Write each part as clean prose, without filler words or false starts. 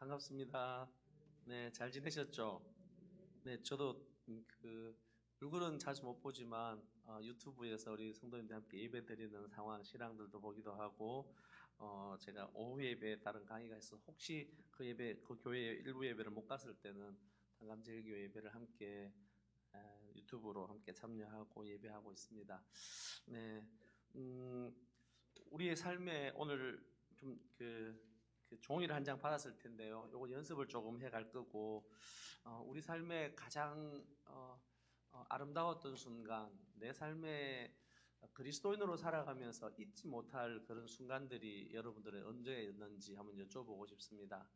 반갑습니다. 네, 잘 지내셨죠? 네, 저도 얼굴은 자주 못 보지만 유튜브에서 우리 성도님들 함께 예배 드리는 상황, 실황들도 보기도 하고 제가 오후 예배에 다른 강의가 있어서 혹시 그 예배, 그 교회 일부 예배를 못 갔을 때는 단감제일교회 예배를 함께 유튜브로 함께 참여하고 예배하고 있습니다. 네, 음, 우리의 삶에 오늘 그 종이를 한 장 받았을 텐데요. 요거 연습을 조금 해갈 거고, 우리 삶의 가장 아름다웠던 순간, 내 삶에 그리스도인으로 살아가면서 잊지 못할 그런 순간들이 여러분들의 언제였는지 한번 여쭤보고 싶습니다.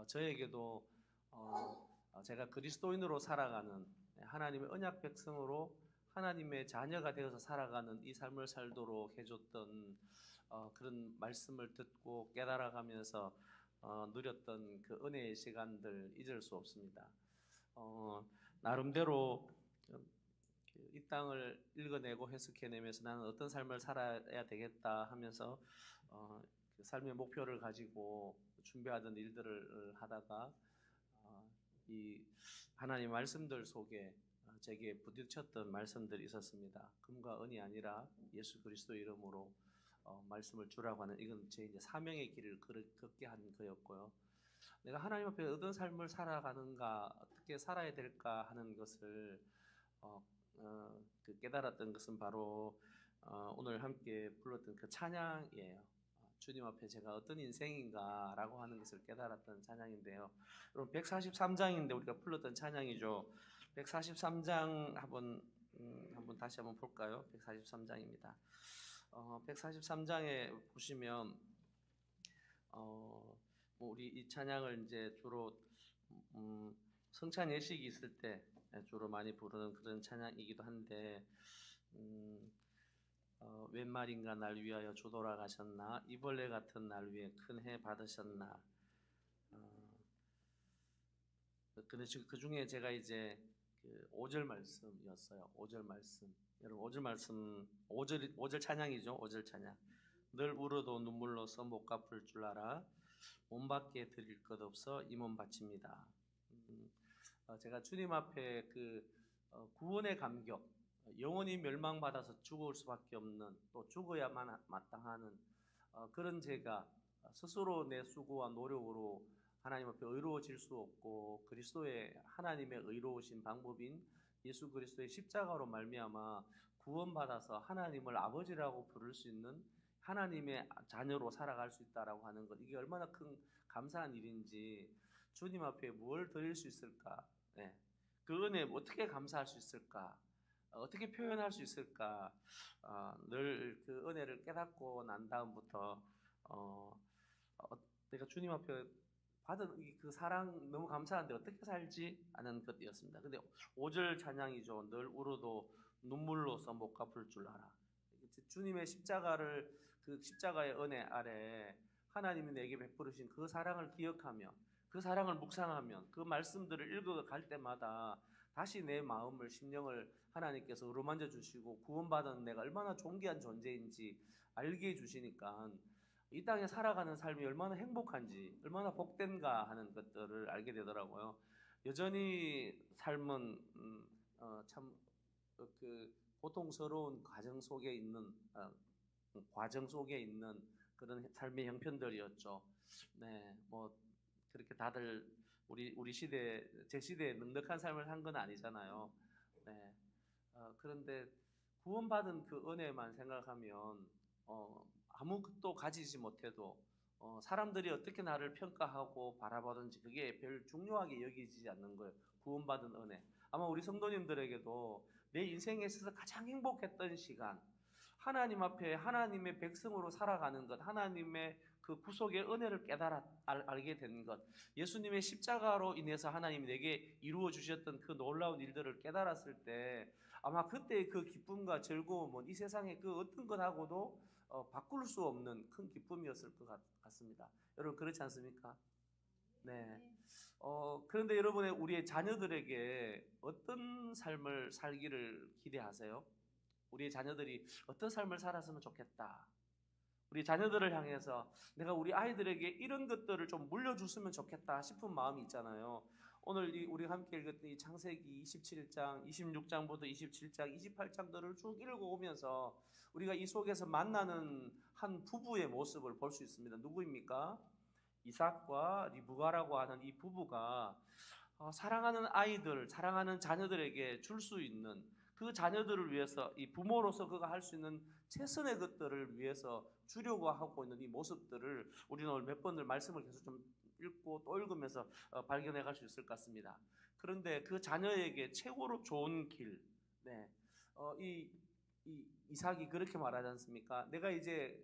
저에게도 제가 그리스도인으로 살아가는 하나님의 언약 백성으로 하나님의 자녀가 되어서 살아가는 이 삶을 살도록 해줬던 그런 말씀을 듣고 깨달아가면서 누렸던 그 은혜의 시간들 잊을 수 없습니다. 나름대로 이 땅을 읽어내고 해석해내면서 나는 어떤 삶을 살아야 되겠다 하면서 그 삶의 목표를 가지고 준비하던 일들을 하다가 이 하나님 말씀들 속에 제게 부딪혔던 말씀들이 있었습니다. 금과 은이 아니라 예수 그리스도 이름으로 말씀을 주라고 하는, 이건 제 이제 사명의 길을 걷게 한 거였고요. 내가 하나님 앞에 어떤 삶을 살아가는가, 어떻게 살아야 될까 하는 것을 깨달았던 것은 바로 오늘 함께 불렀던 그 찬양이에요. 주님 앞에 제가 어떤 인생인가라고 하는 것을 깨달았던 찬양인데요. 여러분 143장인데 우리가 불렀던 찬양이죠. 143장 한번 다시 한번 볼까요? 143장입니다. 143장에 보시면 뭐 우리 이 찬양을 이제 주로 성찬 예식이 있을 때 주로 많이 부르는 그런 찬양이기도 한데 웬 말인가 날 위하여 주 돌아가셨나, 이벌레 같은 날 위해 큰 해 받으셨나. 근데 그 중에 제가 이제 그 5절 말씀이었어요. 5절 말씀. 여러분 5절 말씀, 5절 찬양이죠. 5절 찬양. 늘 울어도 눈물로써 못 갚을 줄 알아 몸밖에 드릴 것 없어 이 몸 바칩니다. 제가 주님 앞에 구원의 감격, 영원히 멸망받아서 죽을 수밖에 없는, 또 죽어야만 마땅하는 그런 제가 스스로 내 수고와 노력으로 하나님 앞에 의로워질 수 없고, 그리스도의 하나님의 의로우신 방법인 예수 그리스도의 십자가로 말미암아 구원받아서 하나님을 아버지라고 부를 수 있는 하나님의 자녀로 살아갈 수 있다라고 하는 것, 이게 얼마나 큰 감사한 일인지, 주님 앞에 뭘 드릴 수 있을까? 네. 그 은혜 어떻게 감사할 수 있을까? 어떻게 표현할 수 있을까? 늘 그 은혜를 깨닫고 난 다음부터 내가 주님 앞에 받은 그 사랑 너무 감사한데 어떻게 살지? 하는 것이었습니다. 근데 5절 찬양이죠. 늘 울어도 눈물로써 못 갚을 줄 알아. 주님의 십자가를, 그 십자가의 은혜 아래 하나님이 내게 베푸르신 그 사랑을 기억하며 그 사랑을 묵상하면 그 말씀들을 읽어갈 때마다 다시 내 마음을, 심령을 하나님께서 어루만져 주시고 구원받은 내가 얼마나 존귀한 존재인지 알게 해주시니까 이 땅에 살아가는 삶이 얼마나 행복한지, 얼마나 복된가 하는 것들을 알게 되더라고요. 여전히 삶은 참 고통스러운 과정 속에 있는 그런 삶의 형편들이었죠. 네, 뭐 그렇게 다들 우리 시대, 제 시대에 넉넉한 삶을 산 건 아니잖아요. 네, 그런데 구원받은 그 은혜만 생각하면 아무것도 가지지 못해도 사람들이 어떻게 나를 평가하고 바라보든지 그게 별 중요하게 여기지 않는 거예요. 구원받은 은혜. 아마 우리 성도님들에게도 내 인생에 있어서 가장 행복했던 시간, 하나님 앞에 하나님의 백성으로 살아가는 것, 하나님의 그 구속의 은혜를 알게 된 것, 예수님의 십자가로 인해서 하나님이 내게 이루어 주셨던 그 놀라운 일들을 깨달았을 때 아마 그때의 그 기쁨과 즐거움은 이 세상의 그 어떤 것하고도 바꿀 수 없는 큰 기쁨이었을 것 같습니다. 여러분 그렇지 않습니까? 네. 그런데 여러분의 우리의 자녀들에게 어떤 삶을 살기를 기대하세요? 우리의 자녀들이 어떤 삶을 살았으면 좋겠다. 우리 자녀들을 향해서 내가 우리 아이들에게 이런 것들을 좀 물려줬으면 좋겠다 싶은 마음이 있잖아요. 오늘 우리 함께 읽었던 이 창세기 27장, 26장부터 27장, 28장들을 쭉 읽어오면서 우리가 이 속에서 만나는 한 부부의 모습을 볼 수 있습니다. 누구입니까? 이삭과 리브가라고 하는 이 부부가 사랑하는 아이들, 사랑하는 자녀들에게 줄 수 있는 그 자녀들을 위해서 이 부모로서 그가 할 수 있는 최선의 것들을 위해서 주려고 하고 있는 이 모습들을 우리는 오늘 몇 번을 말씀을 계속 좀 읽고 또 읽으면서 발견해 갈 수 있을 것 같습니다. 그런데 그 자녀에게 최고로 좋은 길, 네, 이삭이 그렇게 말하지 않습니까? 내가 이제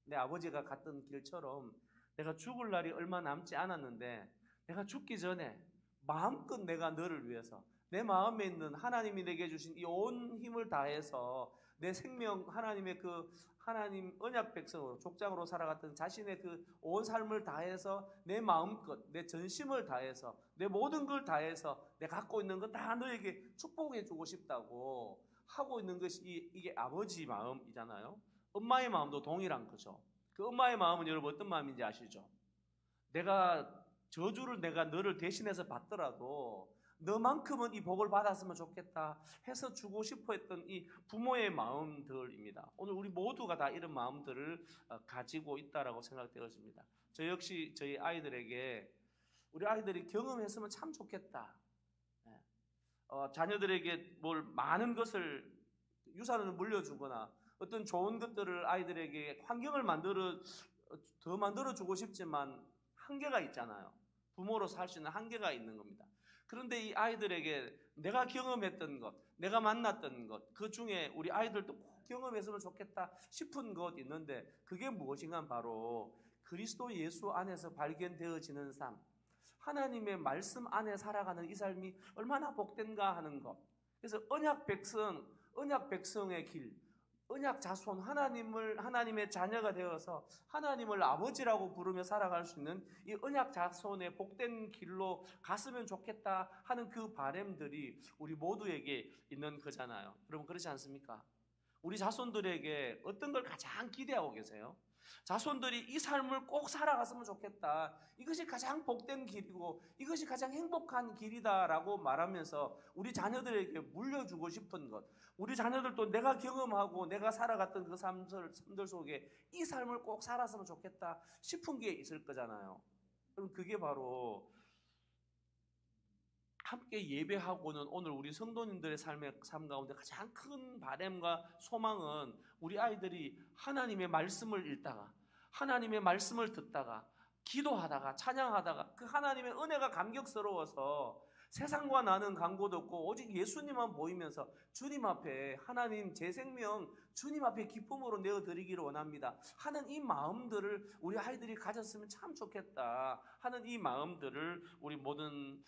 내 아버지가 갔던 길처럼 내가 죽을 날이 얼마 남지 않았는데 내가 죽기 전에 마음껏 내가 너를 위해서 내 마음에 있는 하나님이 내게 주신 이 온 힘을 다해서 내 생명 하나님의 그 하나님 언약 백성으로 족장으로 살아갔던 자신의 그 온 삶을 다해서 내 마음껏 내 전심을 다해서 내 모든 걸 다해서 내가 갖고 있는 거 다 너에게 축복해 주고 싶다고 하고 있는 것이 이게 아버지 마음이잖아요. 엄마의 마음도 동일한 거죠. 그 엄마의 마음은 여러분 어떤 마음인지 아시죠? 내가 저주를 내가 너를 대신해서 받더라도 너만큼은 이 복을 받았으면 좋겠다 해서 주고 싶어 했던 이 부모의 마음들입니다. 오늘 우리 모두가 다 이런 마음들을 가지고 있다라고 생각되어집니다. 저 역시 저희 아이들에게 우리 아이들이 경험했으면 참 좋겠다. 자녀들에게 뭘 많은 것을 유산을 물려주거나 어떤 좋은 것들을 아이들에게 환경을 더 만들어 주고 싶지만 한계가 있잖아요. 부모로서 할 수 있는 한계가 있는 겁니다. 그런데 이 아이들에게 내가 경험했던 것, 내가 만났던 것, 그 중에 우리 아이들도 꼭 경험했으면 좋겠다 싶은 것 있는데 그게 무엇인가 바로 그리스도 예수 안에서 발견되어지는 삶, 하나님의 말씀 안에 살아가는 이 삶이 얼마나 복된가 하는 것. 그래서 언약 백성의 길, 언약 자손, 하나님의 자녀가 되어서 하나님을 아버지라고 부르며 살아갈 수 있는 이 언약 자손의 복된 길로 갔으면 좋겠다 하는 그 바람들이 우리 모두에게 있는 거잖아요. 여러분 그렇지 않습니까? 우리 자손들에게 어떤 걸 가장 기대하고 계세요? 자손들이 이 삶을 꼭 살아갔으면 좋겠다. 이것이 가장 복된 길이고 이것이 가장 행복한 길이다라고 말하면서 우리 자녀들에게 물려주고 싶은 것, 우리 자녀들도 내가 경험하고 내가 살아갔던 그 삶들 속에 이 삶을 꼭 살았으면 좋겠다 싶은 게 있을 거잖아요. 그럼 그게 바로 함께 예배하고는 오늘 우리 성도님들의 삶 가운데 가장 큰 바람과 소망은 우리 아이들이 하나님의 말씀을 읽다가 하나님의 말씀을 듣다가 기도하다가 찬양하다가 그 하나님의 은혜가 감격스러워서 세상과 나는 광고도 없고 오직 예수님만 보이면서 주님 앞에 하나님 제 생명 주님 앞에 기쁨으로 내어드리기를 원합니다 하는 이 마음들을 우리 아이들이 가졌으면 참 좋겠다 하는 이 마음들을 우리 모든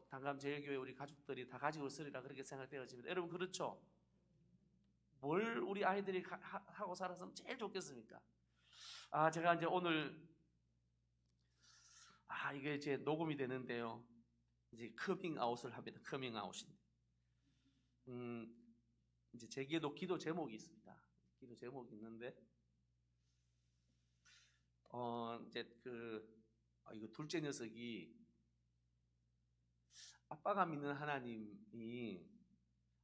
단감제일교회 우리 가족들이 다 가지고 있으리라 그렇게 생각되어집니다. 여러분 그렇죠? 뭘 우리 아이들이 하고 살았으면 제일 좋겠습니까? 제가 이제 오늘 이게 이제 녹음이 되는데요. 이제 커밍아웃을 합니다. 커밍아웃인데 이제 제게도 기도 제목이 있습니다. 기도 제목이 있는데 이제 이거 둘째 녀석이 아빠가 믿는 하나님이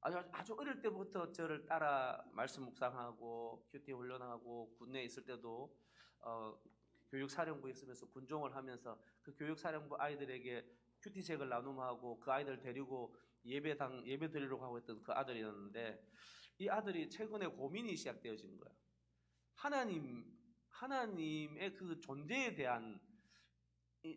아주 어릴 때부터 저를 따라 말씀 묵상하고 큐티 훈련하고 군내에 있을 때도 교육사령부에 있으면서 군종을 하면서 그 교육사령부 아이들에게 큐티책을 나눔하고 그 아이들 데리고 예배 드리려고 하고 있던 그 아들이었는데 이 아들이 최근에 고민이 시작되어지는 거예요. 하나님의 그 존재에 대한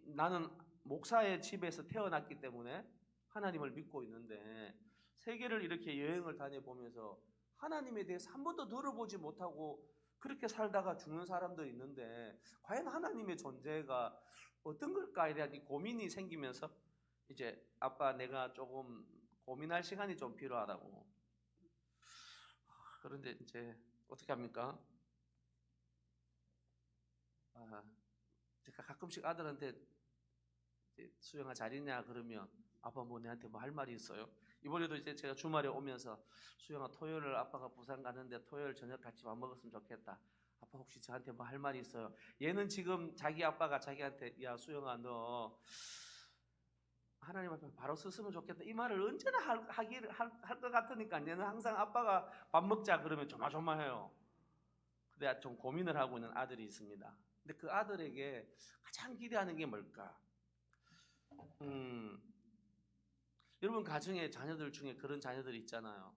나는 목사의 집에서 태어났기 때문에 하나님을 믿고 있는데 세계를 이렇게 여행을 다녀보면서 하나님에 대해서 한 번도 들어보지 못하고 그렇게 살다가 죽는 사람도 있는데 과연 하나님의 존재가 어떤 걸까에 대한 이 고민이 생기면서 이제 아빠 내가 조금 고민할 시간이 좀 필요하다고. 그런데 이제 어떻게 합니까? 제가 가끔씩 아들한테 수영아 잘 있냐 그러면 아빠 뭐 내한테 뭐 할 말이 있어요? 이번에도 이제 제가 주말에 오면서 수영아 토요일 아빠가 부산 가는데 토요일 저녁 같이 밥 먹었으면 좋겠다. 아빠 혹시 저한테 뭐 할 말이 있어요? 얘는 지금 자기 아빠가 자기한테 야 수영아 너 하나님 앞에 바로 섰으면 좋겠다 이 말을 언제나 할 것 같으니까 얘는 항상 아빠가 밥 먹자 그러면 조마조마해요. 근데 좀 고민을 하고 있는 아들이 있습니다. 근데 그 아들에게 가장 기대하는 게 뭘까? 여러분 가정의 자녀들 중에 그런 자녀들이 있잖아요.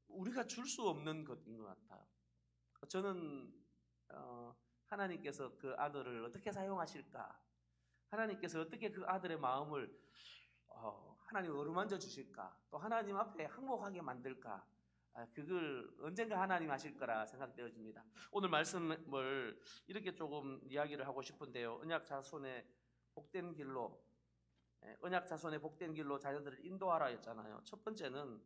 우리가 줄 수 없는 것인 것 같아요. 저는 하나님께서 그 아들을 어떻게 사용하실까? 하나님께서 어떻게 그 아들의 마음을 하나님 어루만져 주실까? 또 하나님 앞에 항복하게 만들까? 그걸 언젠가 하나님 하실 거라 생각되어집니다. 오늘 말씀을 이렇게 조금 이야기를 하고 싶은데요. 언약 자손의 복된 길로 자녀들을 인도하라 했잖아요. 첫 번째는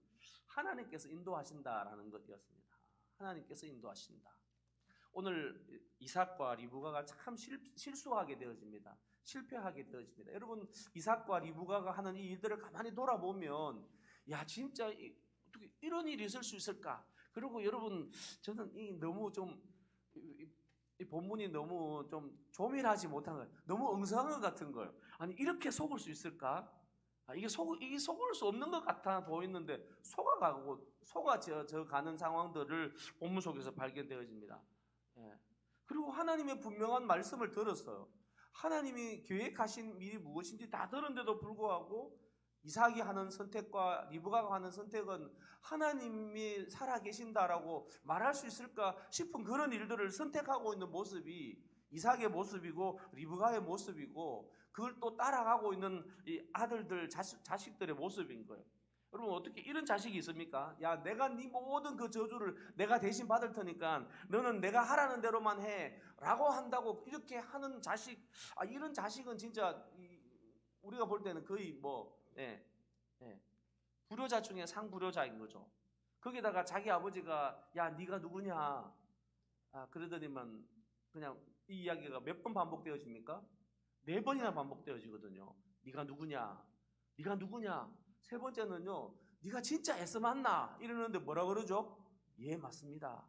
하나님께서 인도하신다라는 것이었습니다. 하나님께서 인도하신다. 오늘 이삭과 리브가가 참 실수하게 되어집니다. 실패하게 되어집니다. 여러분 이삭과 리브가가 하는 이 일들을 가만히 돌아보면 야 진짜 어떻게 이런 일이 있을 수 있을까? 그리고 여러분 저는 너무 좀 이 본문이 너무 좀 조밀하지 못한 거예요. 너무 엉성한 것 같은 거예요. 아니 이렇게 속을 수 있을까? 이게 속을 수 없는 것 같아 보이는데 속아 저 가는 상황들을 본문 속에서 발견되어집니다. 예. 그리고 하나님의 분명한 말씀을 들었어요. 하나님이 계획하신 일이 무엇인지 다 들은데도 불구하고 이삭이 하는 선택과 리브가가 하는 선택은 하나님이 살아계신다라고 말할 수 있을까 싶은 그런 일들을 선택하고 있는 모습이 이삭의 모습이고 리브가의 모습이고 그걸 또 따라가고 있는 이 아들들 자식들의 모습인 거예요. 여러분 어떻게 이런 자식이 있습니까? 야 내가 네 모든 그 저주를 내가 대신 받을 테니까 너는 내가 하라는 대로만 해 라고 한다고 이렇게 하는 자식 이런 자식은 진짜 우리가 볼 때는 거의 불효자 중에 상불효자인 거죠. 거기다가 자기 아버지가 야 네가 누구냐 그러더니만 그냥 이 이야기가 몇 번 반복되어집니까? 4번이나 반복되어지거든요. 네가 누구냐? 네가 누구냐? 세 번째는요. 네가 진짜 애써 맞나? 이러는데 뭐라 그러죠? 예 맞습니다.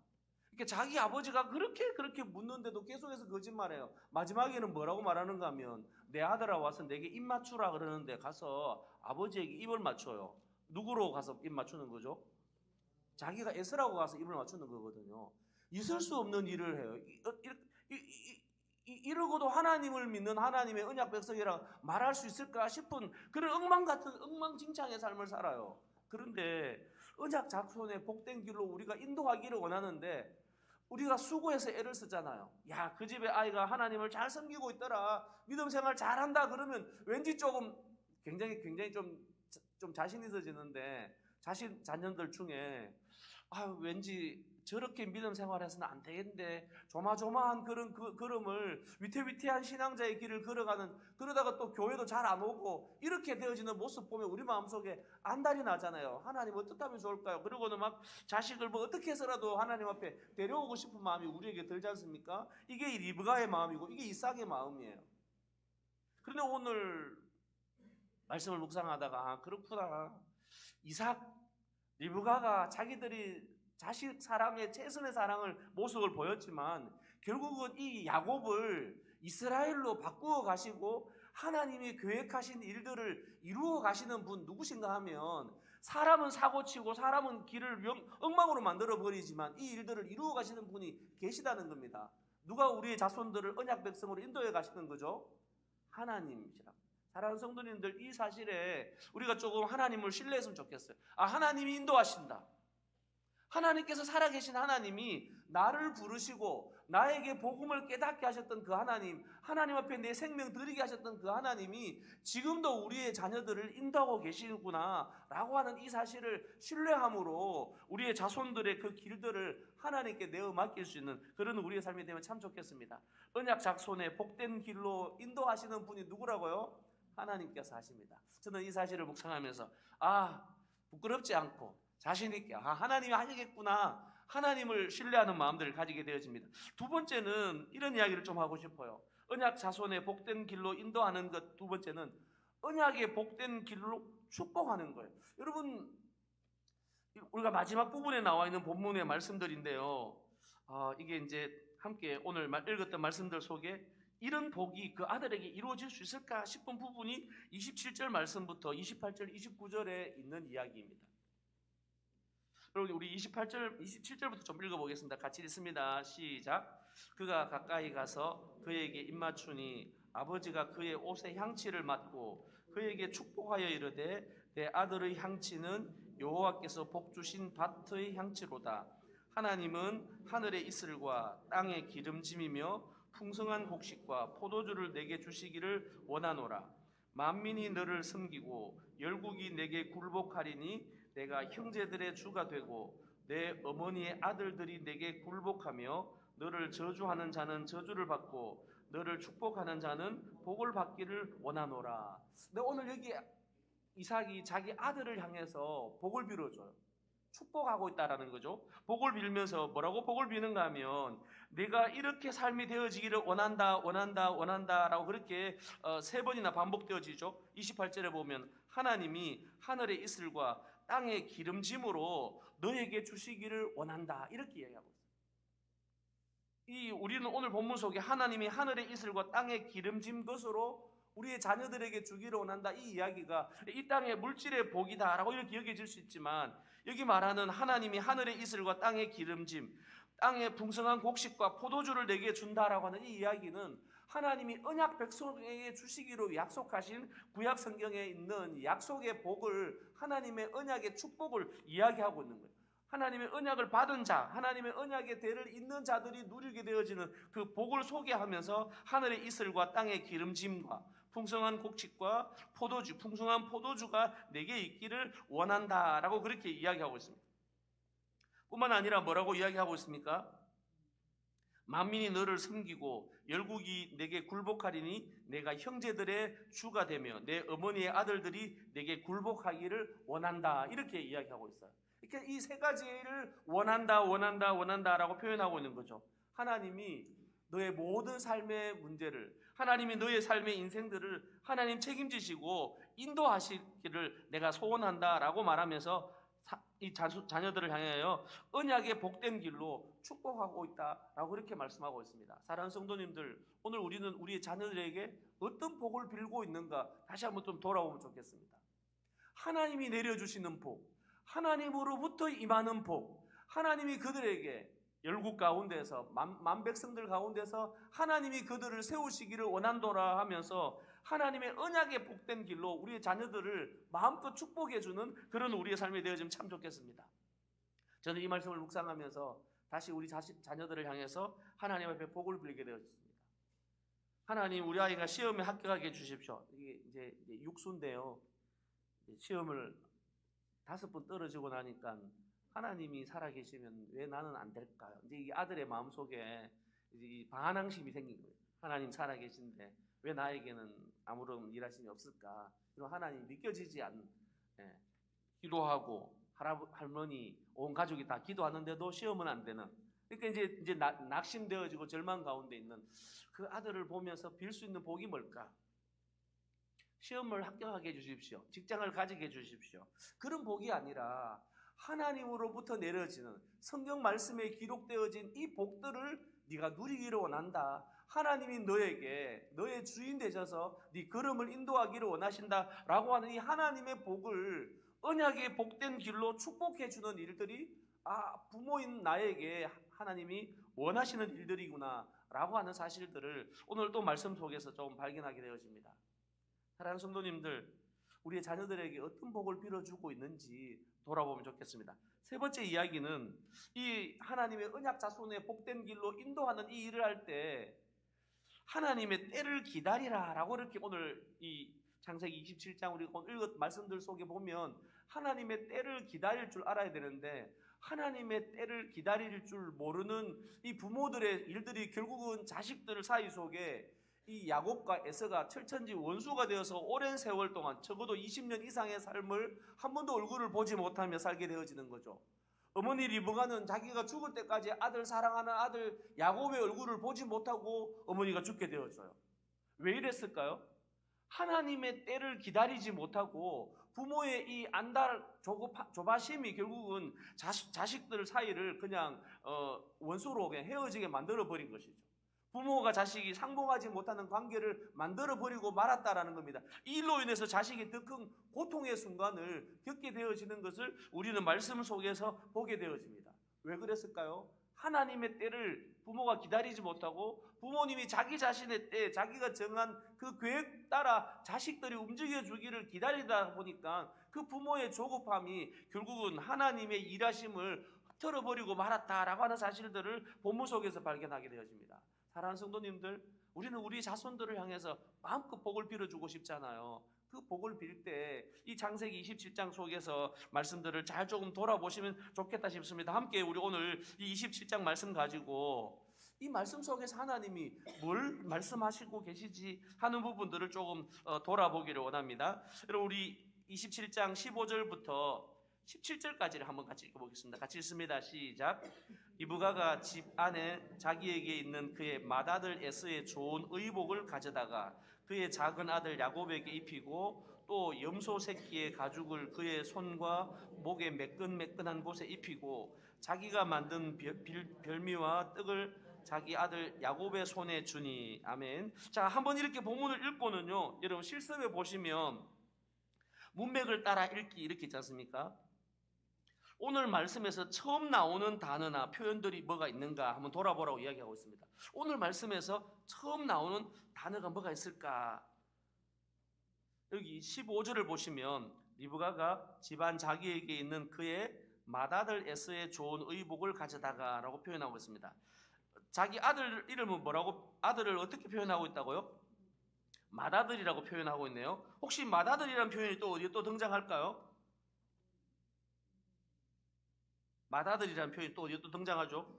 이렇게 자기 아버지가 그렇게 묻는데도 계속해서 거짓말해요. 마지막에는 뭐라고 말하는가 하면 내 아들아 와서 내게 입 맞추라 그러는데 가서 아버지에게 입을 맞춰요. 누구로 가서 입 맞추는 거죠? 자기가 애쓰라고 가서 입을 맞추는 거거든요. 있을 수 없는 일을 해요. 이러고도 하나님을 믿는 하나님의 언약 백성이라 말할 수 있을까 싶은 그런 엉망진창의 삶을 살아요. 그런데 언약 자손의 복된 길로 우리가 인도하기를 원하는데 우리가 수고해서 애를 쓰잖아요. 야, 그 집의 아이가 하나님을 잘 섬기고 있더라. 믿음 생활 잘한다 그러면 왠지 조금 굉장히 좀 자신 있어지는데 자녀들 중에 왠지 저렇게 믿음 생활해서는 안 되겠는데 조마조마한 그런 걸음을 위태위태한 신앙자의 길을 걸어가는 그러다가 또 교회도 잘 안 오고 이렇게 되어지는 모습 보면 우리 마음속에 안달이 나잖아요. 하나님 어떻게 하면 좋을까요? 그러고는 막 자식을 뭐 어떻게 해서라도 하나님 앞에 데려오고 싶은 마음이 우리에게 들지 않습니까? 이게 리브가의 마음이고 이게 이삭의 마음이에요. 그런데 오늘 말씀을 묵상하다가 그렇구나. 이삭, 리브가가 자기들이 자식 사랑의 최선의 사랑을 모습을 보였지만 결국은 이 야곱을 이스라엘로 바꾸어 가시고 하나님이 계획하신 일들을 이루어 가시는 분 누구신가 하면 사람은 사고치고 사람은 길을 엉망으로 만들어 버리지만 이 일들을 이루어 가시는 분이 계시다는 겁니다. 누가 우리의 자손들을 언약 백성으로 인도해 가시는 거죠? 하나님이시라. 사랑하는 성도님들 이 사실에 우리가 조금 하나님을 신뢰했으면 좋겠어요. 하나님이 인도하신다. 하나님께서 살아계신 하나님이 나를 부르시고 나에게 복음을 깨닫게 하셨던 그 하나님 앞에 내 생명 드리게 하셨던 그 하나님이 지금도 우리의 자녀들을 인도하고 계시구나 라고 하는 이 사실을 신뢰함으로 우리의 자손들의 그 길들을 하나님께 내어 맡길 수 있는 그런 우리의 삶이 되면 참 좋겠습니다. 언약 작손의 복된 길로 인도하시는 분이 누구라고요? 하나님께서 하십니다. 저는 이 사실을 묵상하면서 부끄럽지 않고 자신 있게 하나님이 하시겠구나 하나님을 신뢰하는 마음들을 가지게 되어집니다. 두 번째는 이런 이야기를 좀 하고 싶어요. 언약 자손의 복된 길로 인도하는 것 두 번째는 언약의 복된 길로 축복하는 거예요. 여러분 우리가 마지막 부분에 나와 있는 본문의 말씀들인데요. 이게 이제 함께 오늘 읽었던 말씀들 속에 이런 복이 그 아들에게 이루어질 수 있을까 싶은 부분이 27절 말씀부터 28절, 29절에 있는 이야기입니다. 여러분 우리 28절, 27절부터 좀 읽어보겠습니다. 같이 읽습니다. 시작. 그가 가까이 가서 그에게 입맞추니 아버지가 그의 옷에 향취를 맡고 그에게 축복하여 이르되 내 아들의 향취는 여호와께서 복 주신 밭의 향취로다. 하나님은 하늘의 이슬과 땅의 기름짐이며 풍성한 곡식과 포도주를 내게 주시기를 원하노라. 만민이 너를 섬기고 열국이 내게 굴복하리니 내가 형제들의 주가 되고 내 어머니의 아들들이 내게 굴복하며 너를 저주하는 자는 저주를 받고 너를 축복하는 자는 복을 받기를 원하노라. 근데 오늘 여기 이삭이 자기 아들을 향해서 복을 빌어줘요. 축복하고 있다라는 거죠. 복을 빌면서 뭐라고 복을 비는가 하면 내가 이렇게 삶이 되어지기를 원한다라고 그렇게 세 번이나 반복되어지죠. 28절에 보면 하나님이 하늘의 이슬과 땅의 기름짐으로 너에게 주시기를 원한다 이렇게 이야기하고 있어요. 우리는 오늘 본문 속에 하나님이 하늘의 이슬과 땅의 기름짐 것으로 우리의 자녀들에게 주기를 원한다 이 이야기가 이 땅의 물질의 복이다라고 이렇게 여겨질 수 있지만 여기 말하는 하나님이 하늘의 이슬과 땅의 기름짐, 땅의 풍성한 곡식과 포도주를 내게 준다라고 하는 이 이야기는 하나님이 언약 백성에게 주시기로 약속하신 구약 성경에 있는 약속의 복을 하나님의 언약의 축복을 이야기하고 있는 거예요. 하나님의 언약을 받은 자, 하나님의 언약의 대를 잇는 자들이 누리게 되어지는 그 복을 소개하면서 하늘의 이슬과 땅의 기름짐과 풍성한 곡식과 포도주, 풍성한 포도주가 내게 있기를 원한다라고 그렇게 이야기하고 있습니다. 뿐만 아니라 뭐라고 이야기하고 있습니까? 만민이 너를 섬기고 열국이 내게 굴복하리니 내가 형제들의 주가 되며 내 어머니의 아들들이 내게 굴복하기를 원한다 이렇게 이야기하고 있어요. 이렇게 이 세 가지를 원한다라고 표현하고 있는 거죠. 하나님이 너의 모든 삶의 문제를, 하나님이 너의 삶의 인생들을 하나님 책임지시고 인도하시기를 내가 소원한다라고 말하면서 이 자녀들을 향하여 언약의 복된 길로 축복하고 있다라고 그렇게 말씀하고 있습니다. 사랑하는 성도님들, 오늘 우리는 우리의 자녀들에게 어떤 복을 빌고 있는가 다시 한번 좀 돌아보면 좋겠습니다. 하나님이 내려주시는 복, 하나님으로부터 임하는 복, 하나님이 그들에게 열국 가운데서 만 백성들 가운데서 하나님이 그들을 세우시기를 원한도라 하면서 하나님의 언약의 복된 길로 우리의 자녀들을 마음껏 축복해주는 그런 우리의 삶이 되어지면 참 좋겠습니다. 저는 이 말씀을 묵상하면서 다시 우리 자녀들을 향해서 하나님 앞에 복을 빌게 되었습니다. 하나님, 우리 아이가 시험에 합격하게 해주십시오. 이게 이제 육수인데요. 시험을 5번 떨어지고 나니까 하나님이 살아계시면 왜 나는 안 될까요? 이제 이 아들의 마음속에 이 반항심이 생긴 거예요. 하나님 살아계신데 왜 나에게는 아무런 일하심이 없을까? 이런 하나님 믿겨지지 않는, 기도하고 할머니 온 가족이 다 기도하는데도 시험은 안 되는. 그러니까 이제 낙심되어지고 절망 가운데 있는 그 아들을 보면서 빌 수 있는 복이 뭘까? 시험을 합격하게 해주십시오. 직장을 가지게 해주십시오. 그런 복이 아니라 하나님으로부터 내려지는 성경 말씀에 기록되어진 이 복들을 네가 누리기를 원한다. 하나님이 너에게 너의 주인 되셔서 네 걸음을 인도하기를 원하신다라고 하는 이 하나님의 복을 언약의 복된 길로 축복해 주는 일들이 부모인 나에게 하나님이 원하시는 일들이구나라고 하는 사실들을 오늘 또 말씀 속에서 좀 발견하게 되어집니다. 사랑하는 성도님들, 우리의 자녀들에게 어떤 복을 빌어주고 있는지 돌아보면 좋겠습니다. 세 번째 이야기는 이 하나님의 언약 자손의 복된 길로 인도하는 이 일을 할 때 하나님의 때를 기다리라 라고 이렇게 오늘 이 창세기 27장 우리가 오늘 읽은 말씀들 속에 보면 하나님의 때를 기다릴 줄 알아야 되는데 하나님의 때를 기다릴 줄 모르는 이 부모들의 일들이 결국은 자식들 사이 속에 이 야곱과 에서가 철천지 원수가 되어서 오랜 세월 동안 적어도 20년 이상의 삶을 한 번도 얼굴을 보지 못하며 살게 되어지는 거죠. 어머니 리브가는 자기가 죽을 때까지 아들 사랑하는 아들 야곱의 얼굴을 보지 못하고 어머니가 죽게 되었어요. 왜 이랬을까요? 하나님의 때를 기다리지 못하고 부모의 이 안달 조바심이 결국은 자식들 사이를 그냥 원수로 그냥 헤어지게 만들어 버린 것이죠. 부모가 자식이 상봉하지 못하는 관계를 만들어 버리고 말았다라는 겁니다. 이 일로 인해서 자식이 더 큰 고통의 순간을 겪게 되어지는 것을 우리는 말씀 속에서 보게 되어집니다. 왜 그랬을까요? 하나님의 때를 부모가 기다리지 못하고 부모님이 자기 자신의 때, 자기가 정한 그 계획 따라 자식들이 움직여 주기를 기다리다 보니까 그 부모의 조급함이 결국은 하나님의 일하심을 털어버리고 말았다라고 하는 사실들을 본문 속에서 발견하게 되어집니다. 사랑하는 성도님들, 우리는 우리 자손들을 향해서 마음껏 복을 빌어주고 싶잖아요. 그 복을 빌 때 이 창세기 27장 속에서 말씀들을 잘 조금 돌아보시면 좋겠다 싶습니다. 함께 우리 오늘 이 27장 말씀 가지고 이 말씀 속에서 하나님이 뭘 말씀하시고 계시지 하는 부분들을 조금 돌아보기를 원합니다. 여러분, 우리 27장 15절부터 17절까지를 한번 같이 읽어보겠습니다. 같이 읽습니다. 시작. 리브가가 집 안에 자기에게 있는 그의 맏아들 에서의 좋은 의복을 가져다가 그의 작은 아들 야곱에게 입히고 또 염소 새끼의 가죽을 그의 손과 목에 매끈매끈한 곳에 입히고 자기가 만든 별미와 떡을 자기 아들 야곱의 손에 주니. 아멘. 자, 한번 이렇게 본문을 읽고는요, 여러분 실습해 보시면 문맥을 따라 읽기 이렇게 있지 않습니까? 오늘 말씀에서 처음 나오는 단어나 표현들이 뭐가 있는가 한번 돌아보라고 이야기하고 있습니다. 오늘 말씀에서 처음 나오는 단어가 뭐가 있을까? 여기 15절을 보시면 리브가가 집안 자기에게 있는 그의 맏아들 에서의 좋은 의복을 가져다가 라고 표현하고 있습니다. 자기 아들 이름은 뭐라고, 아들을 어떻게 표현하고 있다고요? 맏아들이라고 표현하고 있네요. 혹시 맏아들이라는 표현이 또 어디에 또 등장할까요? 맏아들이라는 표현이 또 어디에 또 등장하죠?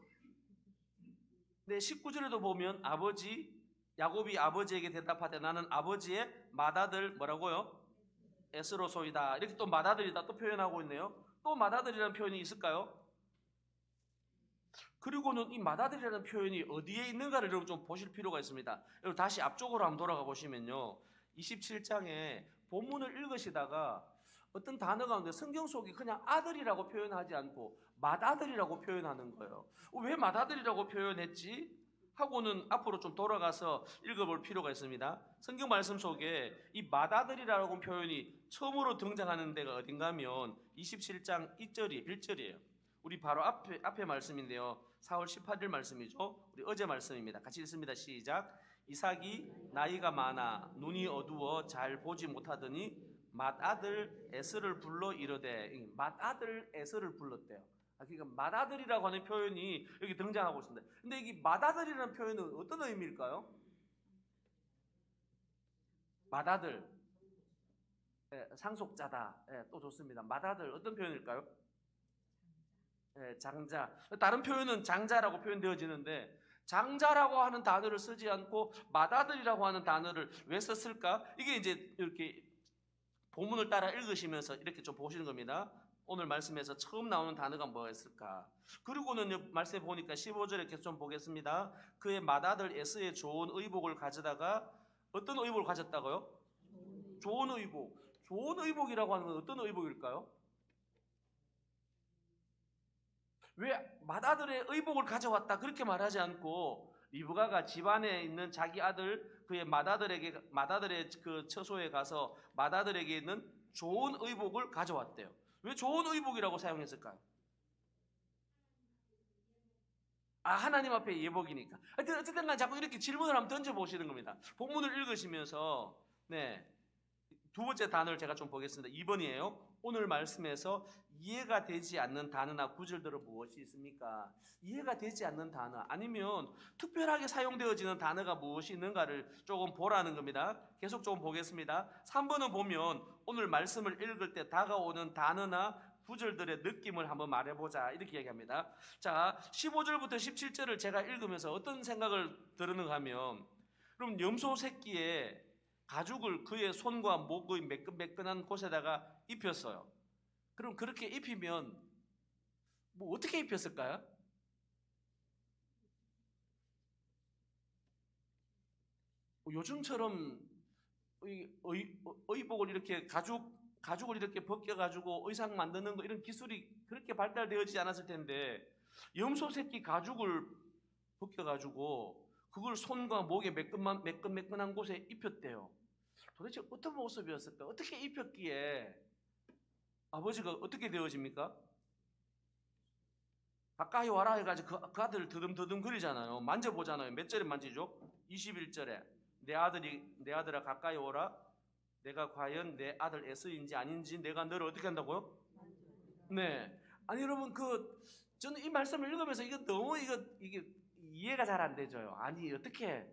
네, 19절에도 보면 야곱이 아버지에게 대답하되 나는 아버지의 맏아들 뭐라고요? 에스로소이다. 이렇게 또 맏아들이다 또 표현하고 있네요. 또 맏아들이라는 표현이 있을까요? 그리고는 이 맏아들이라는 표현이 어디에 있는가를 여러분 좀 보실 필요가 있습니다. 여러분 다시 앞쪽으로 한번 돌아가 보시면요, 27장에 본문을 읽으시다가 어떤 단어 가운데 성경 속에 그냥 아들이라고 표현하지 않고 맏아들이라고 표현하는 거예요. 왜 맏아들이라고 표현했지? 하고는 앞으로 좀 돌아가서 읽어볼 필요가 있습니다. 성경 말씀 속에 이 맏아들이라고 표현이 처음으로 등장하는 데가 어딘가 하면 27장 1절이에요. 우리 바로 앞에 말씀인데요, 4월 18일 말씀이죠. 우리 어제 말씀입니다. 같이 읽습니다. 시작. 이삭이 나이가 많아 눈이 어두워 잘 보지 못하더니 맏아들 에서를 불러 이르되, 맏아들 에서를 불렀대요. 그러니까 맏아들이라고 하는 표현이 여기 등장하고 있습니다. 근데 이 맏아들이라는 표현은 어떤 의미일까요? 맏아들, 상속자다. 또 좋습니다. 맏아들 어떤 표현일까요? 장자. 다른 표현은 장자라고 표현되어지는데 장자라고 하는 단어를 쓰지 않고 맏아들이라고 하는 단어를 왜 썼을까? 이게 이제 이렇게 본문을 따라 읽으시면서 이렇게 좀 보시는 겁니다. 오늘 말씀에서 처음 나오는 단어가 뭐였을까? 그리고는 말씀에 보니까 15절에 계속 좀 보겠습니다. 그의 맏아들 에서의 좋은 의복을 가져다가, 어떤 의복을 가졌다고요? 좋은 의복. 좋은 의복이라고 하는 건 어떤 의복일까요? 왜 맏아들의 의복을 가져왔다 그렇게 말하지 않고 리브가가 집안에 있는 자기 아들 그의 맏아들의 그 처소에 가서 맏아들에게 있는 좋은 의복을 가져왔대요. 왜 좋은 의복이라고 사용했을까요? 하나님 앞에 예복이니까. 어쨌든 간 자꾸 이렇게 질문을 한번 던져보시는 겁니다. 본문을 읽으시면서 두 번째 단어를 제가 좀 보겠습니다. 2번이에요. 오늘 말씀에서 이해가 되지 않는 단어나 구절들은 무엇이 있습니까? 이해가 되지 않는 단어 아니면 특별하게 사용되어지는 단어가 무엇이 있는가를 조금 보라는 겁니다. 계속 좀 보겠습니다. 3번은 보면 오늘 말씀을 읽을 때 다가오는 단어나 구절들의 느낌을 한번 말해보자 이렇게 얘기합니다. 자, 15절부터 17절을 제가 읽으면서 어떤 생각을 들었는가 하면, 그럼 염소 새끼에 가죽을 그의 손과 목의 매끈매끈한 곳에다가 입혔어요. 그럼 그렇게 입히면 뭐 어떻게 입혔을까요? 요즘처럼 의복을 이렇게 가죽을 이렇게 벗겨가지고 의상 만드는 거 이런 기술이 그렇게 발달되어지지 않았을 텐데 염소 새끼 가죽을 벗겨가지고 그걸 손과 목에 매끈매끈한 곳에 입혔대요. 도대체 어떤 모습이었을까? 어떻게 입혔기에 아버지가 어떻게 되어집니까? 가까이 와라 해가지고 그 아들 더듬더듬 거리잖아요. 만져보잖아요. 몇 절에 만지죠? 21절에 내 아들아 가까이 오라. 내가 과연 내 아들 에서인지 아닌지 내가 너를 어떻게 한다고요? 네. 아니 여러분 저는 이 말씀을 읽으면서 이거 너무 이게 이해가 잘 안 되죠. 아니 어떻게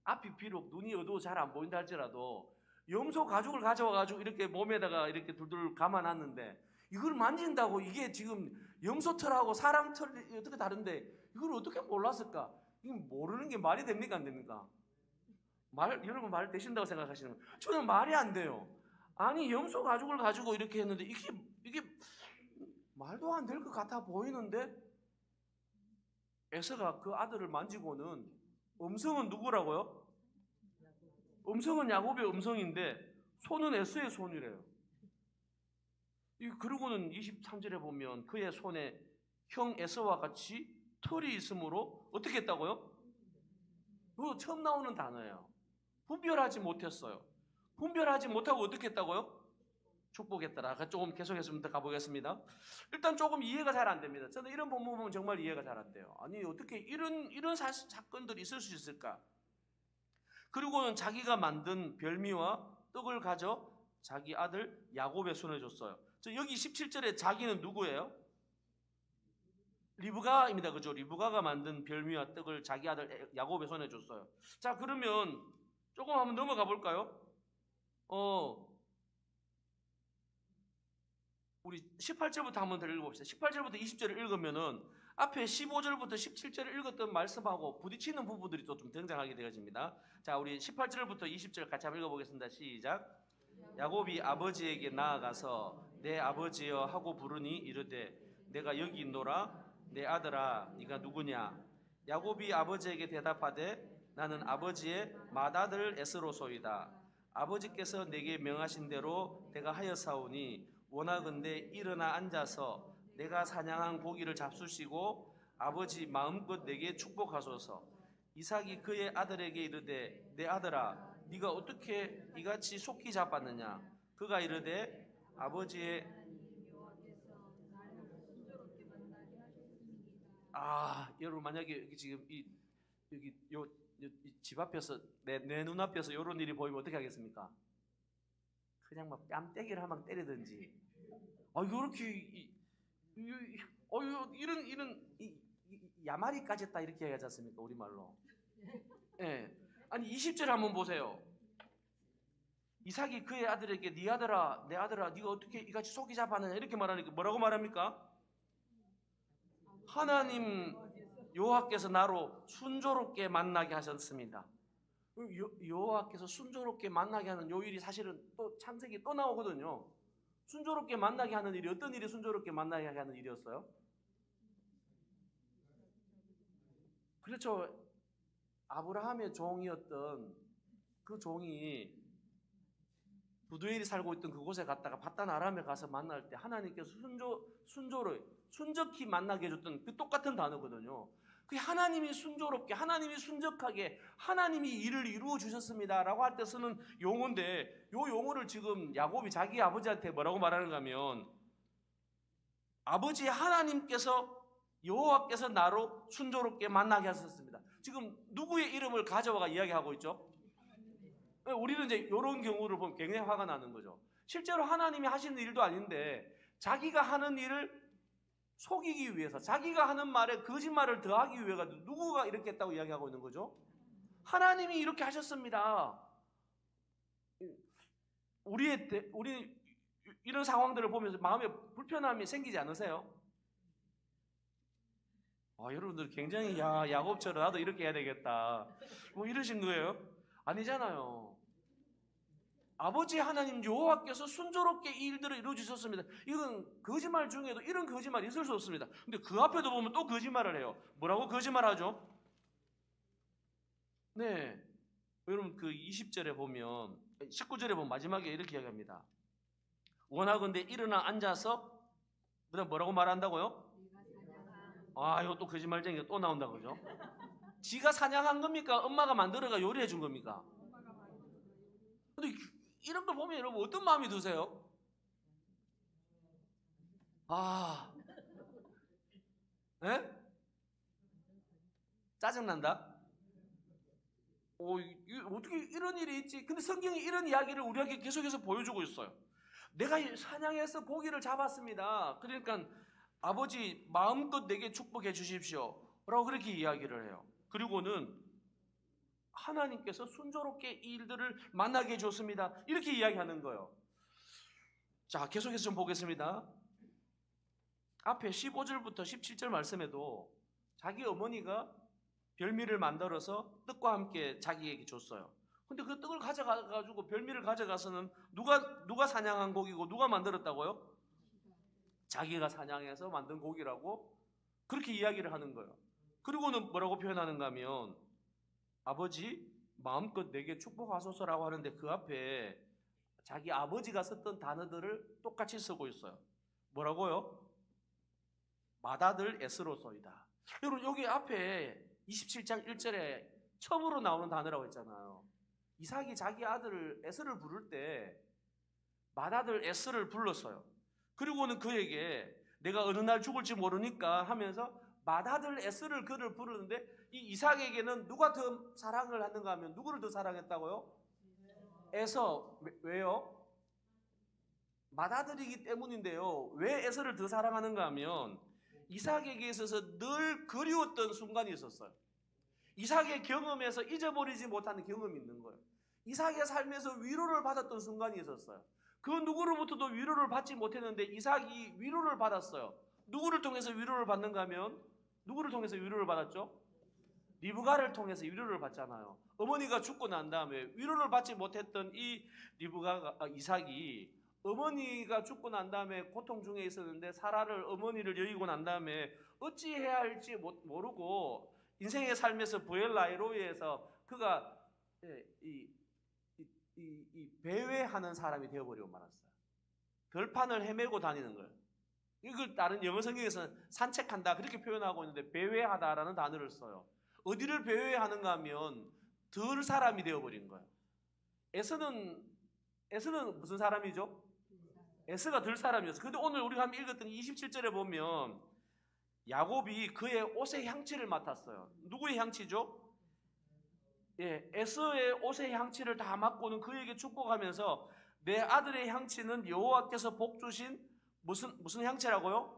앞이 비록 눈이 어두워 잘 안 보인다 할지라도 염소 가죽을 가져와가지고 이렇게 몸에다가 이렇게 둘둘 감아놨는데 이걸 만진다고 이게 지금 염소 털하고 사람 털이 어떻게 다른데 이걸 어떻게 몰랐을까? 이거 모르는 게 말이 됩니까 안 됩니까? 여러분 말 되신다고 생각하시는 거예요? 저는 말이 안 돼요. 아니 염소 가죽을 가지고 이렇게 했는데 이게 말도 안 될 것 같아 보이는데 에서가 그 아들을 만지고는 음성은 누구라고요? 음성은 야곱의 음성인데 손은 에서의 손이래요. 그리고는 23절에 보면 그의 손에 형 에서와 같이 털이 있으므로 어떻게 했다고요? 그거 처음 나오는 단어예요. 분별하지 못했어요. 분별하지 못하고 어떻게 했다고요? 축복했더라. 조금 계속해서 좀 더 가보겠습니다. 일단 조금 이해가 잘 안 됩니다. 저는 이런 본문 보면 정말 이해가 잘 안 돼요. 아니 어떻게 이런 사건들이 있을 수 있을까? 그리고는 자기가 만든 별미와 떡을 가져 자기 아들 야곱의 손에 줬어요. 여기 17절에 자기는 누구예요? 리브가입니다. 그죠? 리브가가 만든 별미와 떡을 자기 아들 야곱의 손에 줬어요. 자, 그러면 조금 한번 넘어가 볼까요? 우리 18절부터 한번 더 읽어봅시다. 18절부터 20절을 읽으면은 앞에 15절부터 17절을 읽었던 말씀하고 부딪히는 부분들이 또 좀 등장하게 되어집니다. 자, 우리 18절부터 20절 같이 한번 읽어보겠습니다. 시작. 야곱이 아버지에게 나아가서 내 아버지여 하고 부르니 이르되 내가 여기 있노라. 내 아들아 네가 누구냐? 야곱이 아버지에게 대답하되 나는 아버지의 맏아들 에스로소이다. 아버지께서 내게 명하신 대로 내가 하였사오니 원하건대 일어나 앉아서 내가 사냥한 고기를 잡수시고 아버지 마음껏 내게 축복하소서. 이삭이 그의 아들에게 이르되 내 아들아 네가 어떻게 이같이 속히 잡았느냐? 그가 이르되 아버지의 여러분 만약에 여기 지금 여기 집 앞에서 내 눈앞에서 이런 일이 보이면 어떻게 하겠습니까? 그냥 막 뺨때기를 한 방 때리든지. 이렇게 이런 야마리까지 했다 이렇게 얘기하지 않습니까? 우리말로. 예. 아니 20절 한번 보세요. 이삭이 그의 아들에게 네 아들아 내 아들아 네가 어떻게 이같이 속이 잡았느냐 이렇게 말하니까 뭐라고 말합니까? 하나님 여호와께서 나로 순조롭게 만나게 하셨습니다. 여호와께서 순조롭게 만나게 하는 요 일이 사실은 또 창세기 또 나오거든요. 순조롭게 만나게 하는 일이 어떤 일이 순조롭게 만나게 하는 일이었어요? 그렇죠. 아브라함의 종이었던 그 종이 부두엘이 살고 있던 그곳에 갔다가 바단 아람에 가서 만날 때 하나님께서 순적히 만나게 해줬던 그 똑같은 단어거든요. 그 하나님이 순조롭게, 하나님이 순적하게, 하나님이 일을 이루어 주셨습니다라고 할 때 쓰는 용어인데, 요 용어를 지금 야곱이 자기 아버지한테 뭐라고 말하는가 하면 아버지 하나님께서 여호와께서 나로 순조롭게 만나게 하셨습니다. 지금 누구의 이름을 가져와가 이야기하고 있죠? 우리는 이제 이런 경우를 보면 굉장히 화가 나는 거죠. 실제로 하나님이 하시는 일도 아닌데 자기가 하는 일을 속이기 위해서 자기가 하는 말에 거짓말을 더하기 위해서 누구가 이렇게 했다고 이야기하고 있는 거죠? 하나님이 이렇게 하셨습니다. 우리 이런 상황들을 보면서 마음에 불편함이 생기지 않으세요? 여러분들 굉장히 야곱처럼 나도 이렇게 해야 되겠다 뭐 이러신 거예요? 아니잖아요. 아버지 하나님 여호와께서 순조롭게 이 일들을 이루어주셨습니다. 이건 거짓말 중에도 이런 거짓말이 있을 수 없습니다. 근데 그 앞에도 보면 또 거짓말을 해요. 뭐라고 거짓말하죠? 네, 여러분 그 20절에 보면 19절에 보면 마지막에 이렇게 이야기합니다. 원하건대 일어나 앉아서 그다음 뭐라고 말한다고요? 이거 또 거짓말쟁이가 또 나온다 그죠? 지가 사냥한 겁니까? 엄마가 만들어가 요리해 준 겁니까? 근데 이런 걸 보면 여러분 어떤 마음이 드세요? 에? 짜증난다? 어떻게 이런 일이 있지? 근데 성경이 이런 이야기를 우리에게 계속해서 보여주고 있어요. 내가 사냥해서 고기를 잡았습니다. 그러니까 아버지 마음껏 내게 축복해 주십시오 라고 그렇게 이야기를 해요. 그리고는 하나님께서 순조롭게 이 일들을 만나게 해줬습니다. 이렇게 이야기하는 거예요. 자, 계속해서 좀 보겠습니다. 앞에 15절부터 17절 말씀에도 자기 어머니가 별미를 만들어서 떡과 함께 자기에게 줬어요. 근데 그 떡을 가져가가지고 별미를 가져가서는 누가 사냥한 고기고 누가 만들었다고요? 자기가 사냥해서 만든 고기라고 그렇게 이야기를 하는 거예요. 그리고는 뭐라고 표현하는가 하면 아버지 마음껏 내게 축복하소서라고 하는데 그 앞에 자기 아버지가 썼던 단어들을 똑같이 쓰고 있어요. 뭐라고요? 맏아들 에스로소이다. 여러분 여기 앞에 27장 1절에 처음으로 나오는 단어라고 했잖아요. 이삭이 자기 아들 에스를 부를 때 맏아들 에스를 불렀어요. 그리고는 그에게 내가 어느 날 죽을지 모르니까 하면서 맏아들 에스를 그를 부르는데 이 이삭에게는 누가 더 사랑을 하는가 하면 누구를 더 사랑했다고요? 에서. 왜요? 맏아들이기 때문인데요. 왜 에서를 더 사랑하는가 하면 이삭에게 있어서 늘 그리웠던 순간이 있었어요. 이삭의 경험에서 잊어버리지 못하는 경험이 있는 거예요. 이삭의 삶에서 위로를 받았던 순간이 있었어요. 그 누구로부터도 위로를 받지 못했는데 이삭이 위로를 받았어요. 누구를 통해서 위로를 받는가 하면 누구를 통해서 위로를 받았죠? 리브가를 통해서 위로를 받잖아요. 어머니가 죽고 난 다음에 위로를 받지 못했던 이 이삭이 어머니가 죽고 난 다음에 고통 중에 있었는데 사라를 어머니를 여의고 난 다음에 어찌해야 할지 모르고 인생의 삶에서 부엘라이로이에서 그가 배회하는 사람이 되어버리고 말았어요. 들판을 헤매고 다니는 거예요. 이걸 다른 영어 성경에서는 산책한다 그렇게 표현하고 있는데 배회하다라는 단어를 써요. 어디를 배회하는가 하면 들 사람이 되어버린 거예요. 에서는 무슨 사람이죠? 에서가 들 사람이었어요. 근데 오늘 우리가 한번 읽었던 27절에 보면 야곱이 그의 옷의 향취를 맡았어요. 누구의 향취죠? 에서의 옷의 향취를 다 맡고는 그에게 축복하면서 내 아들의 향취는 여호와께서 복 주신 무슨 향취라고요?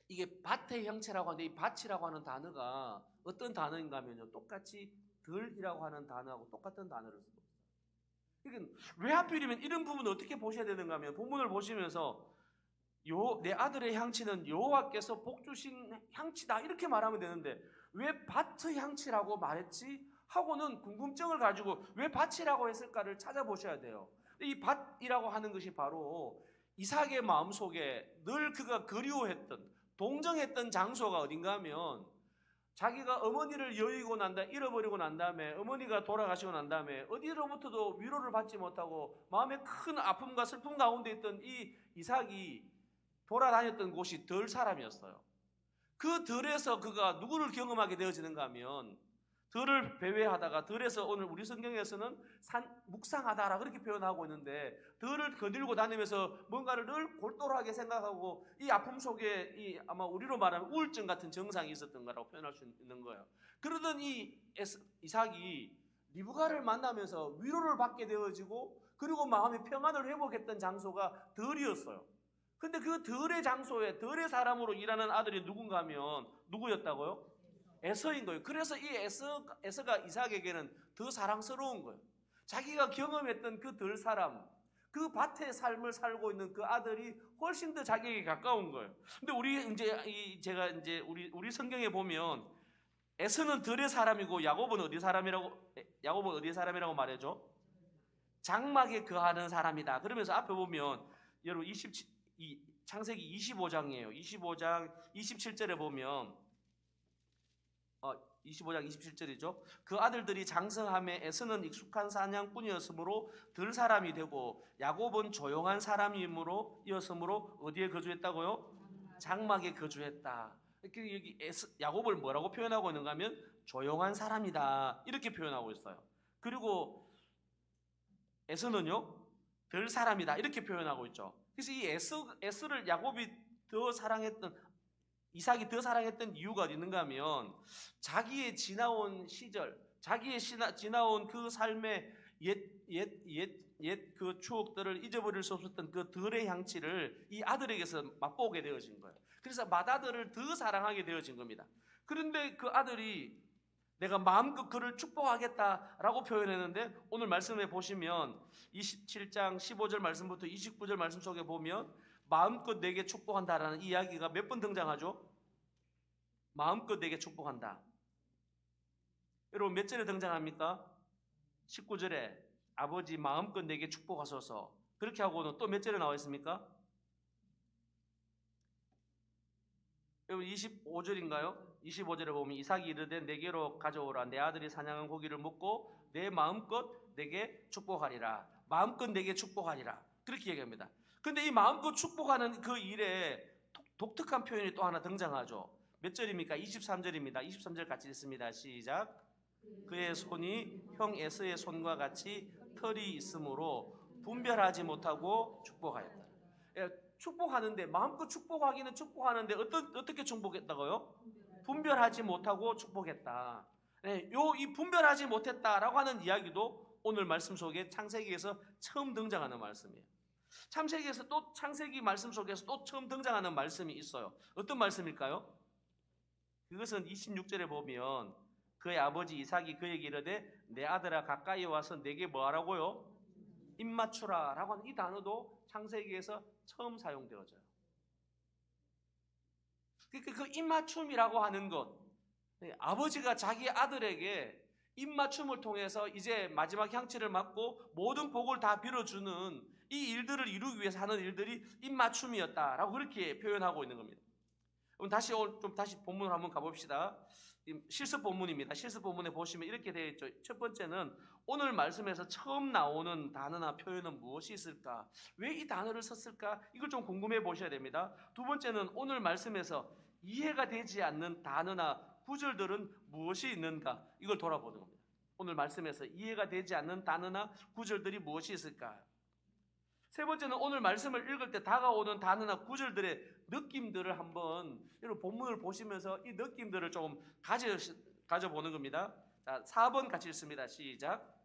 이게 밭의 향취라고 하는데 이 밭이라고 하는 단어가 어떤 단어인가 하면요. 똑같이 들이라고 하는 단어하고 똑같은 단어를 쓰고 있어요. 그러니까 왜 하필이면 이런 부분을 어떻게 보셔야 되는가 하면 본문을 보시면서 내 아들의 향취는 여호와께서 복 주신 향취다 이렇게 말하면 되는데 왜 밭의 향취라고 말했지? 하고는 궁금증을 가지고 왜 밭이라고 했을까를 찾아보셔야 돼요. 이 밭이라고 하는 것이 바로 이삭의 마음속에 늘 그가 그리워했던 동정했던 장소가 어딘가 하면 자기가 어머니를 여의고 잃어버리고 난 다음에 어머니가 돌아가시고 난 다음에 어디로부터도 위로를 받지 못하고 마음에 큰 아픔과 슬픔 가운데 있던 이 이삭이 돌아다녔던 곳이 들 사람이었어요. 그 들에서 그가 누구를 경험하게 되어지는가 하면 들을 배회하다가 들에서 오늘 우리 성경에서는 묵상하다라 그렇게 표현하고 있는데 들을 거닐고 다니면서 뭔가를 늘 골똘하게 생각하고 이 아픔 속에 아마 우리로 말하면 우울증 같은 증상이 있었던 거라고 표현할 수 있는 거예요. 그러던 이 이삭이 리브가를 만나면서 위로를 받게 되어지고 그리고 마음의 평안을 회복했던 장소가 들이었어요. 근데 그 들의 장소에 들의 사람으로 일하는 아들이 누군가 하면 누구였다고요? 에서인 거예요. 그래서 이 에서가 이삭에게는 더 사랑스러운 거예요. 자기가 경험했던 그 들 사람, 그 밭의 삶을 살고 있는 그 아들이 훨씬 더 자기에게 가까운 거예요. 근데 제가 우리 성경에 보면 에서는 들의 사람이고 야곱은 어디 사람이라고 말해줘? 장막에 거하는 사람이다. 그러면서 앞에 보면 여러분 창세기 25장이에요. 25장 27절에 보면 25장 27절이죠. 그 아들들이 장성함에 에서는 익숙한 사냥꾼이었으므로 들 사람이 되고 야곱은 조용한 사람이므로 어디에 거주했다고요? 장막에 거주했다. 이렇게 여기 야곱을 뭐라고 표현하고 있는가 하면 조용한 사람이다 이렇게 표현하고 있어요. 그리고 에서는요 들 사람이다 이렇게 표현하고 있죠. 그래서 이 에서를 야곱이 더 사랑했던, 이삭이 더 사랑했던 이유가 어디 있는가 하면 자기의 지나온 시절, 자기의 지나온 그 삶의 옛 그 추억들을 잊어버릴 수 없었던 그 들의 향취를 이 아들에게서 맛보게 되어진 거예요. 그래서 맏아들을 더 사랑하게 되어진 겁니다. 그런데 그 아들이 내가 마음껏 그를 축복하겠다라고 표현했는데 오늘 말씀에 보시면 27장 15절 말씀부터 29절 말씀 속에 보면 마음껏 내게 축복한다라는 이야기가 몇 번 등장하죠? 마음껏 내게 축복한다. 여러분 몇 절에 등장합니까? 19절에 아버지 마음껏 내게 축복하소서. 그렇게 하고는 또 몇 절에 나와 있습니까? 여러분 25절인가요? 25절에 보면 이삭이 이르되 내게로 가져오라. 내 아들이 사냥한 고기를 먹고 내 마음껏 내게 축복하리라. 마음껏 내게 축복하리라. 그렇게 얘기합니다. 근데 이 마음껏 축복하는 그 일에 독특한 표현이 또 하나 등장하죠. 몇 절입니까? 23절입니다. 23절 같이 읽습니다. 시작. 그의 손이 형 에서의 손과 같이 털이 있으므로 분별하지 못하고 축복하였다. 축복하는데 마음껏 축복하기는 축복하는데 어떻게 축복했다고요? 분별하지 못하고 축복했다. 이 분별하지 못했다라고 하는 이야기도 오늘 말씀 속에 창세기에서 처음 등장하는 말씀이에요. 창세기 말씀 속에서 또 처음 등장하는 말씀이 있어요. 어떤 말씀일까요? 그것은 26절에 보면 그의 아버지 이삭이 그에게 이르되 내 아들아 가까이 와서 내게 뭐하라고요? 입맞추라 라고 하는 이 단어도 창세기에서 처음 사용되어져요. 그러니까 그 입맞춤이라고 하는 것, 아버지가 자기 아들에게 입맞춤을 통해서 이제 마지막 향치를 맡고 모든 복을 다 빌어주는 이 일들을 이루기 위해서 하는 일들이 입맞춤이었다라고 그렇게 표현하고 있는 겁니다. 그럼 다시 본문을 한번 가봅시다. 실습 본문입니다. 실습 본문에 보시면 이렇게 되어 있죠. 첫 번째는 오늘 말씀에서 처음 나오는 단어나 표현은 무엇이 있을까? 왜 이 단어를 썼을까? 이걸 좀 궁금해 보셔야 됩니다. 두 번째는 오늘 말씀에서 이해가 되지 않는 단어나 구절들은 무엇이 있는가? 이걸 돌아보는 겁니다. 오늘 말씀에서 이해가 되지 않는 단어나 구절들이 무엇이 있을까? 세 번째는 오늘 말씀을 읽을 때 다가오는 단어나 구절들의 느낌들을 한번 여러분 본문을 보시면서 이 느낌들을 조금 가져보는 겁니다. 자, 4번 같이 읽습니다. 시작.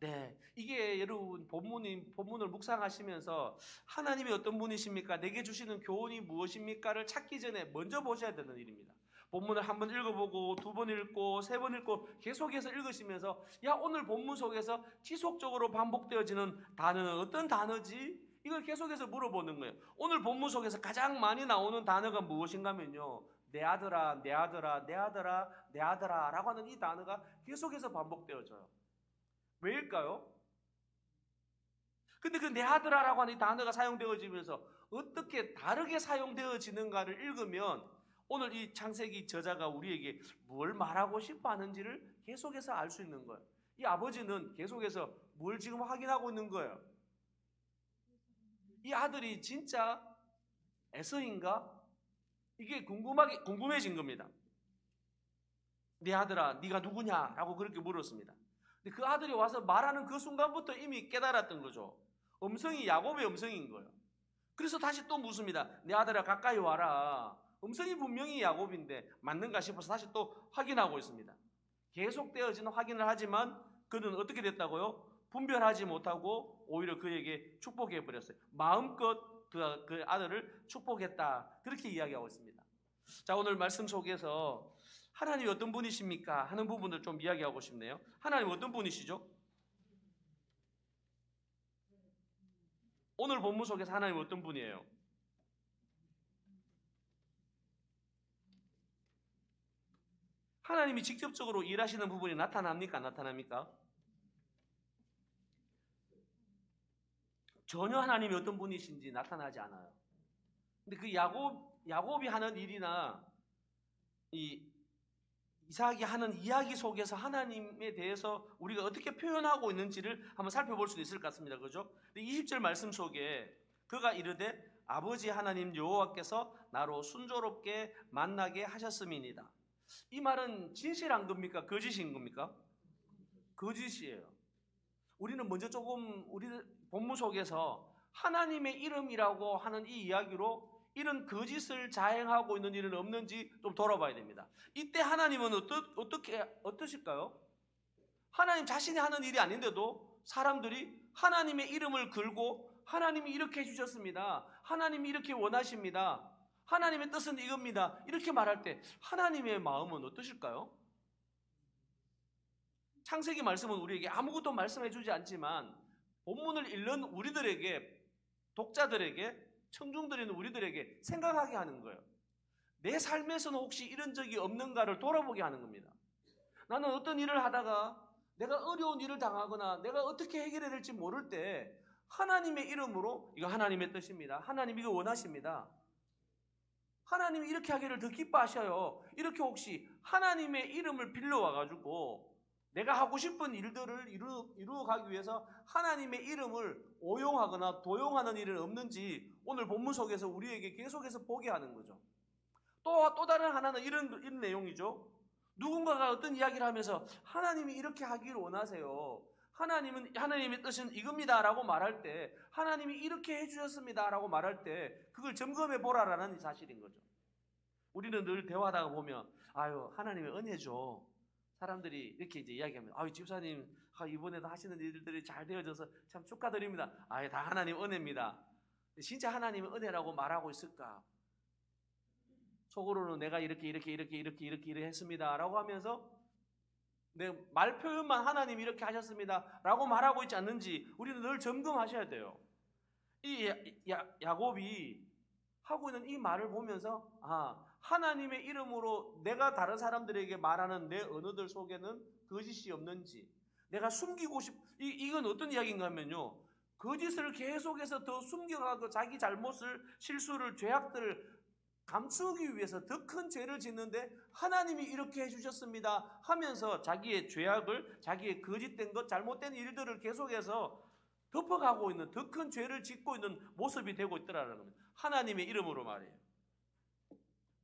네, 이게 여러분 본문을 묵상하시면서 하나님이 어떤 분이십니까? 내게 주시는 교훈이 무엇입니까를 찾기 전에 먼저 보셔야 되는 일입니다. 본문을 한번 읽어보고 두 번 읽고 세 번 읽고 계속해서 읽으시면서 야 오늘 본문 속에서 지속적으로 반복되어지는 단어는 어떤 단어지? 이걸 계속해서 물어보는 거예요. 오늘 본문 속에서 가장 많이 나오는 단어가 무엇인가 하면요. 내 아들아, 내 아들아, 내 아들아, 내 아들아 라고 하는 이 단어가 계속해서 반복되어져요. 왜일까요? 근데 그 내 아들아라고 하는 이 단어가 사용되어지면서 어떻게 다르게 사용되어지는가를 읽으면 오늘 이 창세기 저자가 우리에게 뭘 말하고 싶어 하는지를 계속해서 알 수 있는 거예요. 이 아버지는 계속해서 뭘 지금 확인하고 있는 거예요. 이 아들이 진짜 에서인가? 이게 궁금해진 겁니다. 내 아들아, 네가 누구냐? 라고 그렇게 물었습니다. 근데 그 아들이 와서 말하는 그 순간부터 이미 깨달았던 거죠. 음성이 야곱의 음성인 거예요. 그래서 다시 또 묻습니다. 내 아들아 가까이 와라. 음성이 분명히 야곱인데 맞는가 싶어서 다시 또 확인하고 있습니다. 계속되어지는 확인을 하지만 그는 어떻게 됐다고요? 분별하지 못하고 오히려 그에게 축복해 버렸어요. 마음껏 그 아들을 축복했다. 그렇게 이야기하고 있습니다. 자, 오늘 말씀 속에서 하나님이 어떤 분이십니까? 하는 부분을 좀 이야기하고 싶네요. 하나님 어떤 분이시죠? 오늘 본문 속에서 하나님 어떤 분이에요? 하나님이 직접적으로 일하시는 부분이 나타납니까? 안 나타납니까? 전혀 하나님이 어떤 분이신지 나타나지 않아요. 근데 그 야곱이 하는 일이나 이 이삭이 하는 이야기 속에서 하나님에 대해서 우리가 어떻게 표현하고 있는지를 한번 살펴볼 수 있을 것 같습니다. 그죠? 20절 말씀 속에 그가 이르되 아버지 하나님 여호와께서 나로 순조롭게 만나게 하셨음이니이다. 이 말은 진실한 겁니까? 거짓인 겁니까? 거짓이에요. 우리는 먼저 조금 우리 본문 속에서 하나님의 이름이라고 하는 이 이야기로 이런 거짓을 자행하고 있는 일은 없는지 좀 돌아봐야 됩니다. 이때 하나님은 어떠실까요? 하나님 자신이 하는 일이 아닌데도 사람들이 하나님의 이름을 걸고 하나님이 이렇게 해주셨습니다. 하나님이 이렇게 원하십니다. 하나님의 뜻은 이겁니다. 이렇게 말할 때 하나님의 마음은 어떠실까요? 창세기 말씀은 우리에게 아무것도 말씀해 주지 않지만 본문을 읽는 우리들에게, 독자들에게, 청중들인 우리들에게 생각하게 하는 거예요. 내 삶에서는 혹시 이런 적이 없는가를 돌아보게 하는 겁니다. 나는 어떤 일을 하다가 내가 어려운 일을 당하거나 내가 어떻게 해결해야 될지 모를 때 하나님의 이름으로 이거 하나님의 뜻입니다. 하나님 이거 원하십니다. 하나님이 이렇게 하기를 더 기뻐하셔요. 이렇게 혹시 하나님의 이름을 빌려와가지고 내가 하고 싶은 일들을 이루어가기 위해서 하나님의 이름을 오용하거나 도용하는 일은 없는지 오늘 본문 속에서 우리에게 계속해서 보게 하는 거죠. 또 다른 하나는 이런 내용이죠. 누군가가 어떤 이야기를 하면서 하나님이 이렇게 하기를 원하세요. 하나님의 뜻은 이겁니다 라고 말할 때, 하나님이 이렇게 해주셨습니다 라고 말할 때 그걸 점검해 보라라는 사실인 거죠. 우리는 늘 대화하다가 보면 아유 하나님의 은혜죠. 사람들이 이렇게 이제 이야기하면 아유 집사님 이번에도 하시는 일들이 잘 되어져서 참 축하드립니다. 아예 다 하나님 은혜입니다. 진짜 하나님의 은혜라고 말하고 있을까? 속으로는 내가 이렇게 했습니다 라고 하면서 내 말 표현만 하나님 이렇게 하셨습니다 라고 말하고 있지 않는지 우리는 늘 점검하셔야 돼요. 이 야곱이 하고 있는 이 말을 보면서 하나님의 이름으로 내가 다른 사람들에게 말하는 내 언어들 속에는 거짓이 없는지, 내가 숨기고 이건 어떤 이야기인가 하면요, 거짓을 계속해서 더 숨겨가고 자기 잘못을, 실수를, 죄악들을 감추기 위해서 더 큰 죄를 짓는데 하나님이 이렇게 해주셨습니다 하면서 자기의 죄악을, 자기의 거짓된 것, 잘못된 일들을 계속해서 덮어가고 있는, 더 큰 죄를 짓고 있는 모습이 되고 있더라는 겁니다. 하나님의 이름으로 말이에요.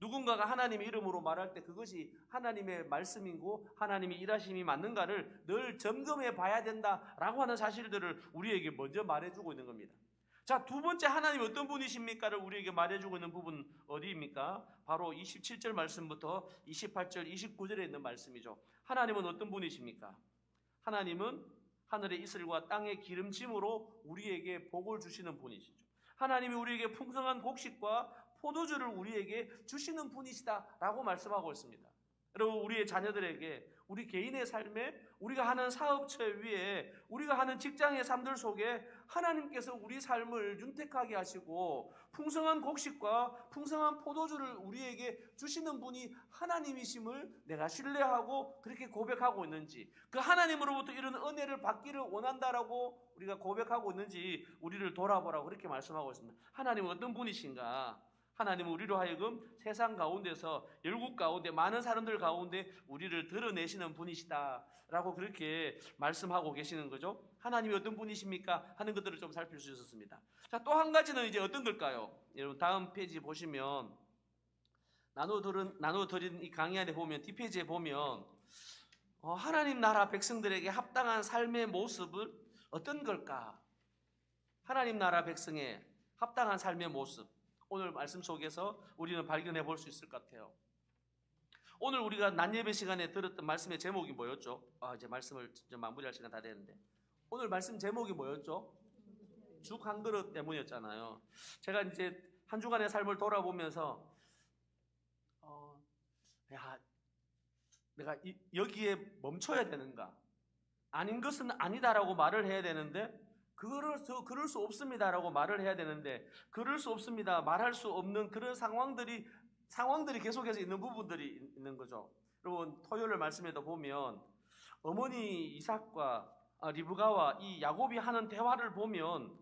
누군가가 하나님의 이름으로 말할 때 그것이 하나님의 말씀이고 하나님의 일하심이 맞는가를 늘 점검해 봐야 된다라고 하는 사실들을 우리에게 먼저 말해주고 있는 겁니다. 자, 두 번째 하나님 어떤 분이십니까를 우리에게 말해주고 있는 부분 어디입니까? 바로 27절 말씀부터 28절, 29절에 있는 말씀이죠. 하나님은 어떤 분이십니까? 하나님은 하늘의 이슬과 땅의 기름짐으로 우리에게 복을 주시는 분이시죠. 하나님이 우리에게 풍성한 곡식과 포도주를 우리에게 주시는 분이시다라고 말씀하고 있습니다. 여러분, 우리의 자녀들에게, 우리 개인의 삶에, 우리가 하는 사업처 위에, 우리가 하는 직장의 삶들 속에 하나님께서 우리 삶을 윤택하게 하시고 풍성한 곡식과 풍성한 포도주를 우리에게 주시는 분이 하나님이심을 내가 신뢰하고 그렇게 고백하고 있는지, 그 하나님으로부터 이런 은혜를 받기를 원한다라고 우리가 고백하고 있는지 우리를 돌아보라고 그렇게 말씀하고 있습니다. 하나님은 어떤 분이신가? 하나님은 우리로 하여금 세상 가운데서, 열국 가운데, 많은 사람들 가운데 우리를 드러내시는 분이시다 라고 그렇게 말씀하고 계시는 거죠. 하나님이 어떤 분이십니까? 하는 것들을 좀 살필 수 있었습니다. 자, 또 한 가지는 이제 어떤 걸까요? 여러분 다음 페이지 보시면 나눠드린 이 강의 안에 보면, 뒷페이지에 보면 하나님 나라 백성들에게 합당한 삶의 모습은 어떤 걸까? 하나님 나라 백성의 합당한 삶의 모습, 오늘 말씀 속에서 우리는 발견해 볼 수 있을 것 같아요. 오늘 우리가 낮예배 시간에 들었던 말씀의 제목이 뭐였죠? 이제 말씀을 좀 마무리할 시간 다 됐는데 오늘 말씀 제목이 뭐였죠? 죽 한 그릇 때문이었잖아요. 제가 이제 한 주간의 삶을 돌아보면서 내가 여기에 멈춰야 되는가? 아닌 것은 아니다라고 말을 해야 되는데 그럴 수 없습니다라고 말을 해야 되는데 그럴 수 없습니다, 말할 수 없는 그런 상황들이 계속해서 있는 부분들이 있는 거죠. 여러분 토요일 말씀에도 보면 어머니 이삭과 리브가와 이 야곱이 하는 대화를 보면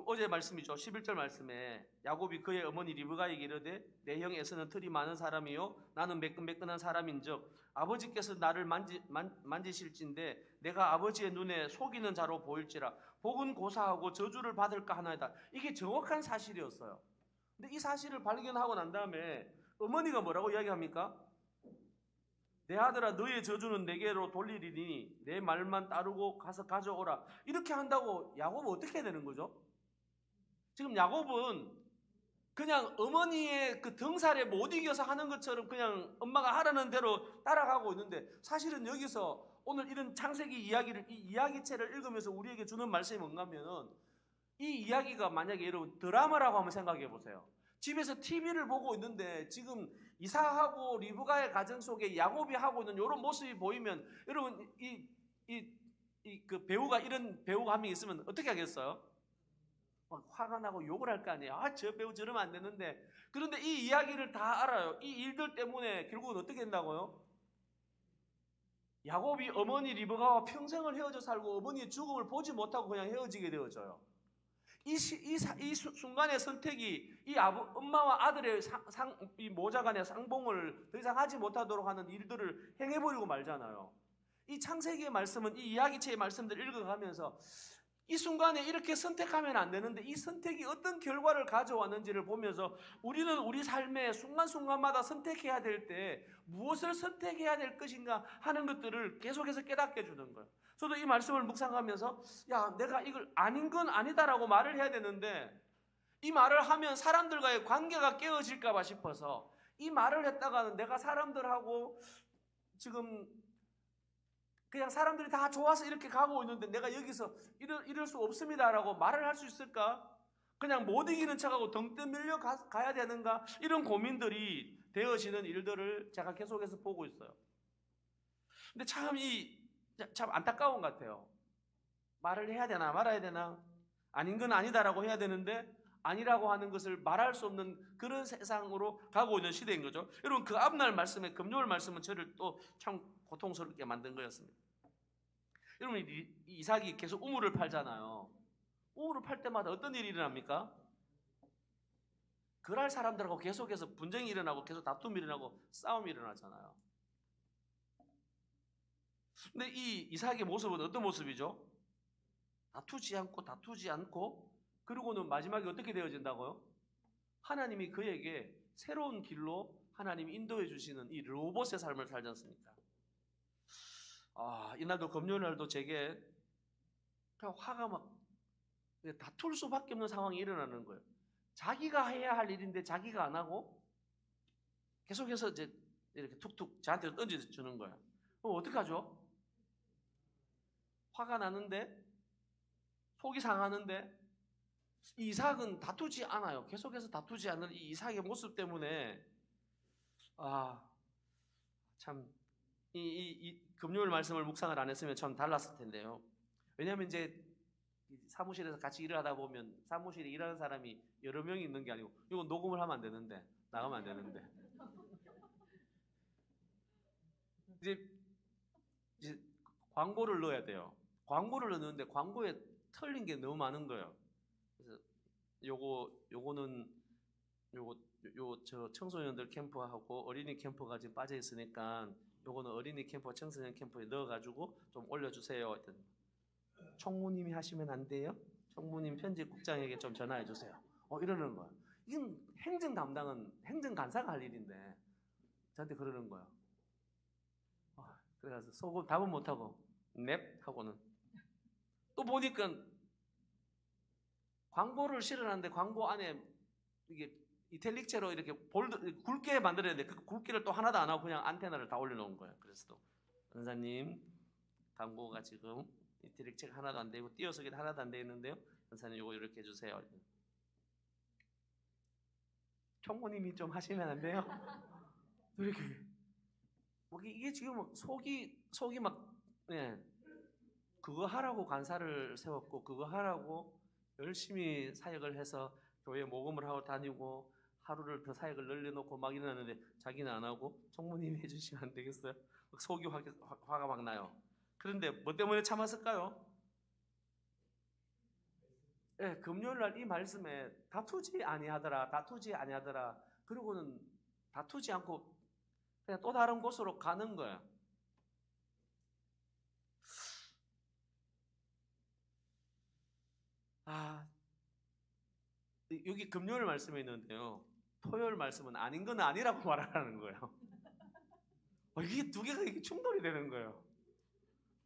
어제 말씀이죠. 11절 말씀에 야곱이 그의 어머니 리브가에게 이르되 내 형 에서는 털이 많은 사람이요 나는 매끈매끈한 사람인즉 아버지께서 나를 만지실진데 내가 아버지의 눈에 속이는 자로 보일지라 복은 고사하고 저주를 받을까 하나이다. 이게 정확한 사실이었어요. 근데 이 사실을 발견하고 난 다음에 어머니가 뭐라고 이야기합니까? 내 아들아 너의 저주는 내게로 돌리리니 내 말만 따르고 가서 가져오라. 이렇게 한다고 야곱은 어떻게 해야 되는 거죠? 지금 야곱은 그냥 어머니의 그 등살에 못 이겨서 하는 것처럼 그냥 엄마가 하라는 대로 따라가고 있는데 사실은 여기서 오늘 이런 창세기 이야기를 이 이야기체를 읽으면서 우리에게 주는 말씀이 뭔가 하면은 이 이야기가 만약에 여러분 드라마라고 한번 생각해 보세요. 집에서 TV를 보고 있는데 지금 이삭하고 리브가의 가정 속에 야곱이 하고 있는 이런 모습이 보이면 여러분 그 배우가 이런 배우가 한 명 있으면 어떻게 하겠어요? 막 화가 나고 욕을 할 거 아니에요. 아, 저 배우 저러면 안 되는데. 그런데 이 이야기를 다 알아요. 이 일들 때문에 결국은 어떻게 된다고요? 야곱이 어머니 리브가와 평생을 헤어져 살고 어머니의 죽음을 보지 못하고 그냥 헤어지게 되어져요. 이 순간의 선택이 이 엄마와 아들의 이 모자 간의 상봉을 더 이상 하지 못하도록 하는 일들을 행해버리고 말잖아요. 이 창세기의 말씀은 이 이야기체의 말씀들을 읽어가면서 이 순간에 이렇게 선택하면 안 되는데 이 선택이 어떤 결과를 가져왔는지를 보면서 우리는 우리 삶의 순간순간마다 선택해야 될 때 무엇을 선택해야 될 것인가 하는 것들을 계속해서 깨닫게 주는 거예요. 저도 이 말씀을 묵상하면서 야, 내가 이걸 아닌 건 아니다라고 말을 해야 되는데 이 말을 하면 사람들과의 관계가 깨어질까 봐 싶어서 이 말을 했다가는 내가 사람들하고 지금 그냥 사람들이 다 좋아서 이렇게 가고 있는데 내가 여기서 이럴 수 없습니다라고 말을 할 수 있을까? 그냥 못 이기는 척하고 등 떠밀려 가야 되는가? 이런 고민들이 되어지는 일들을 제가 계속해서 보고 있어요. 근데 참 안타까운 것 같아요. 말을 해야 되나 말아야 되나? 아닌 건 아니다라고 해야 되는데 아니라고 하는 것을 말할 수 없는 그런 세상으로 가고 있는 시대인 거죠. 여러분 그 앞날 말씀에 금요일 말씀은 저를 또 참 고통스럽게 만든 거였습니다. 여러분 이삭이 계속 우물을 팔잖아요. 우물을 팔 때마다 어떤 일이 일어납니까? 그럴 사람들하고 계속해서 분쟁이 일어나고 계속 다툼이 일어나고 싸움이 일어나잖아요. 근데 이 이삭의 모습은 어떤 모습이죠? 다투지 않고 그리고는 마지막에 어떻게 되어진다고요? 하나님이 그에게 새로운 길로 하나님이 인도해 주시는 이 로봇의 삶을 살지 않습니까? 이날도 금요일 날도 제게 그냥 화가 막 다툴 수밖에 없는 상황이 일어나는 거예요. 자기가 해야 할 일인데 자기가 안 하고 계속해서 이제 이렇게 툭툭 저한테 던져주는 거예요. 그럼 어떡하죠? 화가 나는데 속이 상하는데 이 이삭은 다투지 않아요. 계속해서 다투지 않는 이 이삭의 모습 때문에 참 이 금요일 말씀을 묵상을 안 했으면 참 달랐을 텐데요. 왜냐하면 이제 사무실에서 같이 일을 하다 보면 사무실에 일하는 사람이 여러 명이 있는 게 아니고 이건 녹음을 하면 안 되는데 나가면 안 되는데 이제 광고를 넣어야 돼요. 광고를 넣는데 광고에 틀린 게 너무 많은 거예요. 그래서 저 청소년들 캠프하고 어린이 캠프가 지금 빠져 있으니까 요거는 어린이 캠프, 청소년 캠프에 넣어가지고 좀 올려주세요. 총무님이 하시면 안 돼요? 총무님 편집국장에게 좀 전화해 주세요. 이러는 거야. 이건 행정 담당은 행정 간사가 할 일인데 저한테 그러는 거야. 그래서 속은 답은 못하고 넵 하고는 또 보니까 광고를 실어놨는데 광고 안에 이게 이탈릭체로 이렇게 굵게 만들어야 돼. 그 굵기를 또 하나도 안 하고 그냥 안테나를 다 올려놓은 거예요. 그래서 또 권사님 광고가 지금 이탈릭체가 하나도 안 되고 띄어쓰기도 하나도 안 되어 있는데요. 권사님 이거 이렇게 해주세요. 총무님이 좀 하시면 안 돼요? 이렇게 이게 지금 속이 막 그거 하라고 간사를 세웠고 그거 하라고 열심히 사역을 해서 교회 모금을 하고 다니고 하루를 더 사역을 늘려놓고 막 이러는데 자기는 안 하고 총무님이 해주시면 안 되겠어요? 속이 화가 막 나요. 그런데 뭐 때문에 참았을까요? 예, 금요일 날 이 말씀에 다투지 아니하더라, 다투지 아니하더라. 그리고는 다투지 않고 그냥 또 다른 곳으로 가는 거예요. 아, 여기 금요일 말씀에 있는데요. 토요일 말씀은 아닌 건 아니라고 말하는 거예요. 이게 두 개가 이게 충돌이 되는 거예요.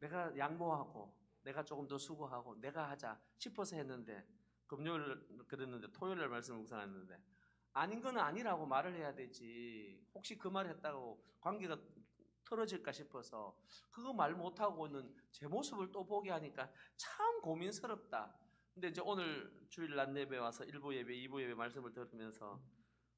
내가 양보하고, 내가 조금 더 수고하고, 내가 하자 싶어서 했는데, 금요일 그랬는데, 토요일 날 말씀을 묵상했는데, 아닌 건 아니라고 말을 해야 되지. 혹시 그 말 했다고 관계가 틀어질까 싶어서, 그거 말 못하고는 제 모습을 또 보게 하니까 참 고민스럽다. 근데 이제 오늘 주일 낮 예배 와서 1부 예배, 2부 예배 말씀을 들으면서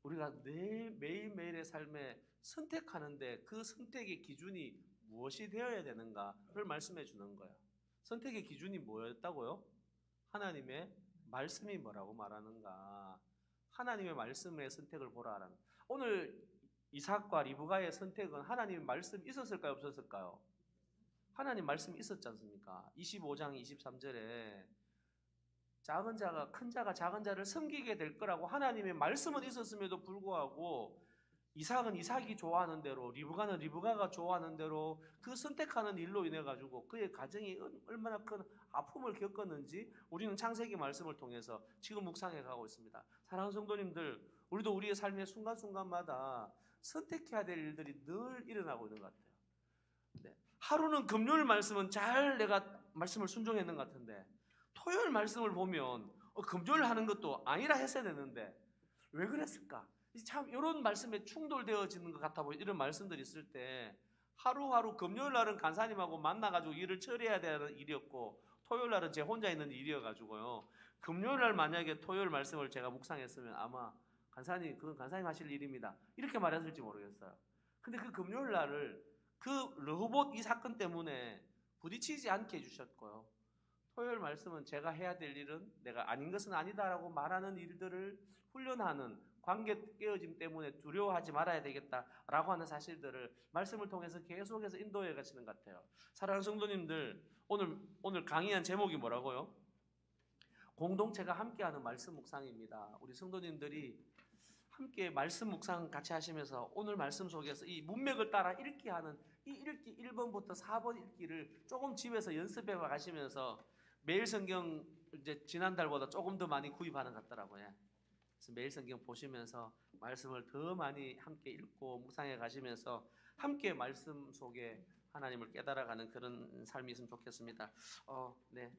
우리가 매일매일의 삶에 선택하는데 그 선택의 기준이 무엇이 되어야 되는가를 말씀해 주는 거예요. 선택의 기준이 뭐였다고요? 하나님의 말씀이 뭐라고 말하는가? 하나님의 말씀의 선택을 보라 하라는. 오늘 이삭과 리브가의 선택은 하나님의 말씀이 있었을까요? 없었을까요? 하나님 말씀이 있었지 않습니까? 25장 23절에 작은 자가 큰 자가 작은 자를 섬기게 될 거라고 하나님의 말씀은 있었음에도 불구하고 이삭은 이삭이 좋아하는 대로 리브가는 리브가가 좋아하는 대로 그 선택하는 일로 인해 가지고 그의 가정이 얼마나 큰 아픔을 겪었는지 우리는 창세기 말씀을 통해서 지금 묵상해 가고 있습니다. 사랑하는 성도님들, 우리도 우리의 삶의 순간순간마다 선택해야 될 일들이 늘 일어나고 있는 것 같아요. 네. 하루는 금요일 말씀은 잘 내가 말씀을 순종했는 것 같은데 토요일 말씀을 보면 금요일 하는 것도 아니라 했어야 되는데 왜 그랬을까? 참 이런 말씀에 충돌되어지는 것 같아 보여. 이런 말씀들이 있을 때 하루하루 금요일 날은 간사님하고 만나가지고 일을 처리해야 되는 일이었고 토요일 날은 제 혼자 있는 일이어가지고요. 금요일 날 만약에 토요일 말씀을 제가 묵상했으면 아마 간사님 그건 간사님 하실 일입니다. 이렇게 말했을지 모르겠어요. 근데 그 금요일 날을 그 르호봇 이 사건 때문에 부딪히지 않게 해주셨고요. 토요일 말씀은 제가 해야 될 일은 내가 아닌 것은 아니다라고 말하는 일들을 훈련하는 관계 깨어짐 때문에 두려워하지 말아야 되겠다라고 하는 사실들을 말씀을 통해서 계속해서 인도해 가시는 것 같아요. 사랑하는 성도님들, 오늘 강의한 제목이 뭐라고요? 공동체가 함께하는 말씀 묵상입니다. 우리 성도님들이 함께 말씀 묵상 같이 하시면서 오늘 말씀 속에서 이 문맥을 따라 읽기 하는 이 읽기 1번부터 4번 읽기를 조금 집에서 연습해 가시면서 매일 성경 이제 지난달보다 조금 더 많이 구입하는 것 같더라고요. 그래서 매일 성경 보시면서 말씀을 더 많이 함께 읽고 묵상해 가시면서 함께 말씀 속에 하나님을 깨달아가는 그런 삶이 있으면 좋겠습니다. 네.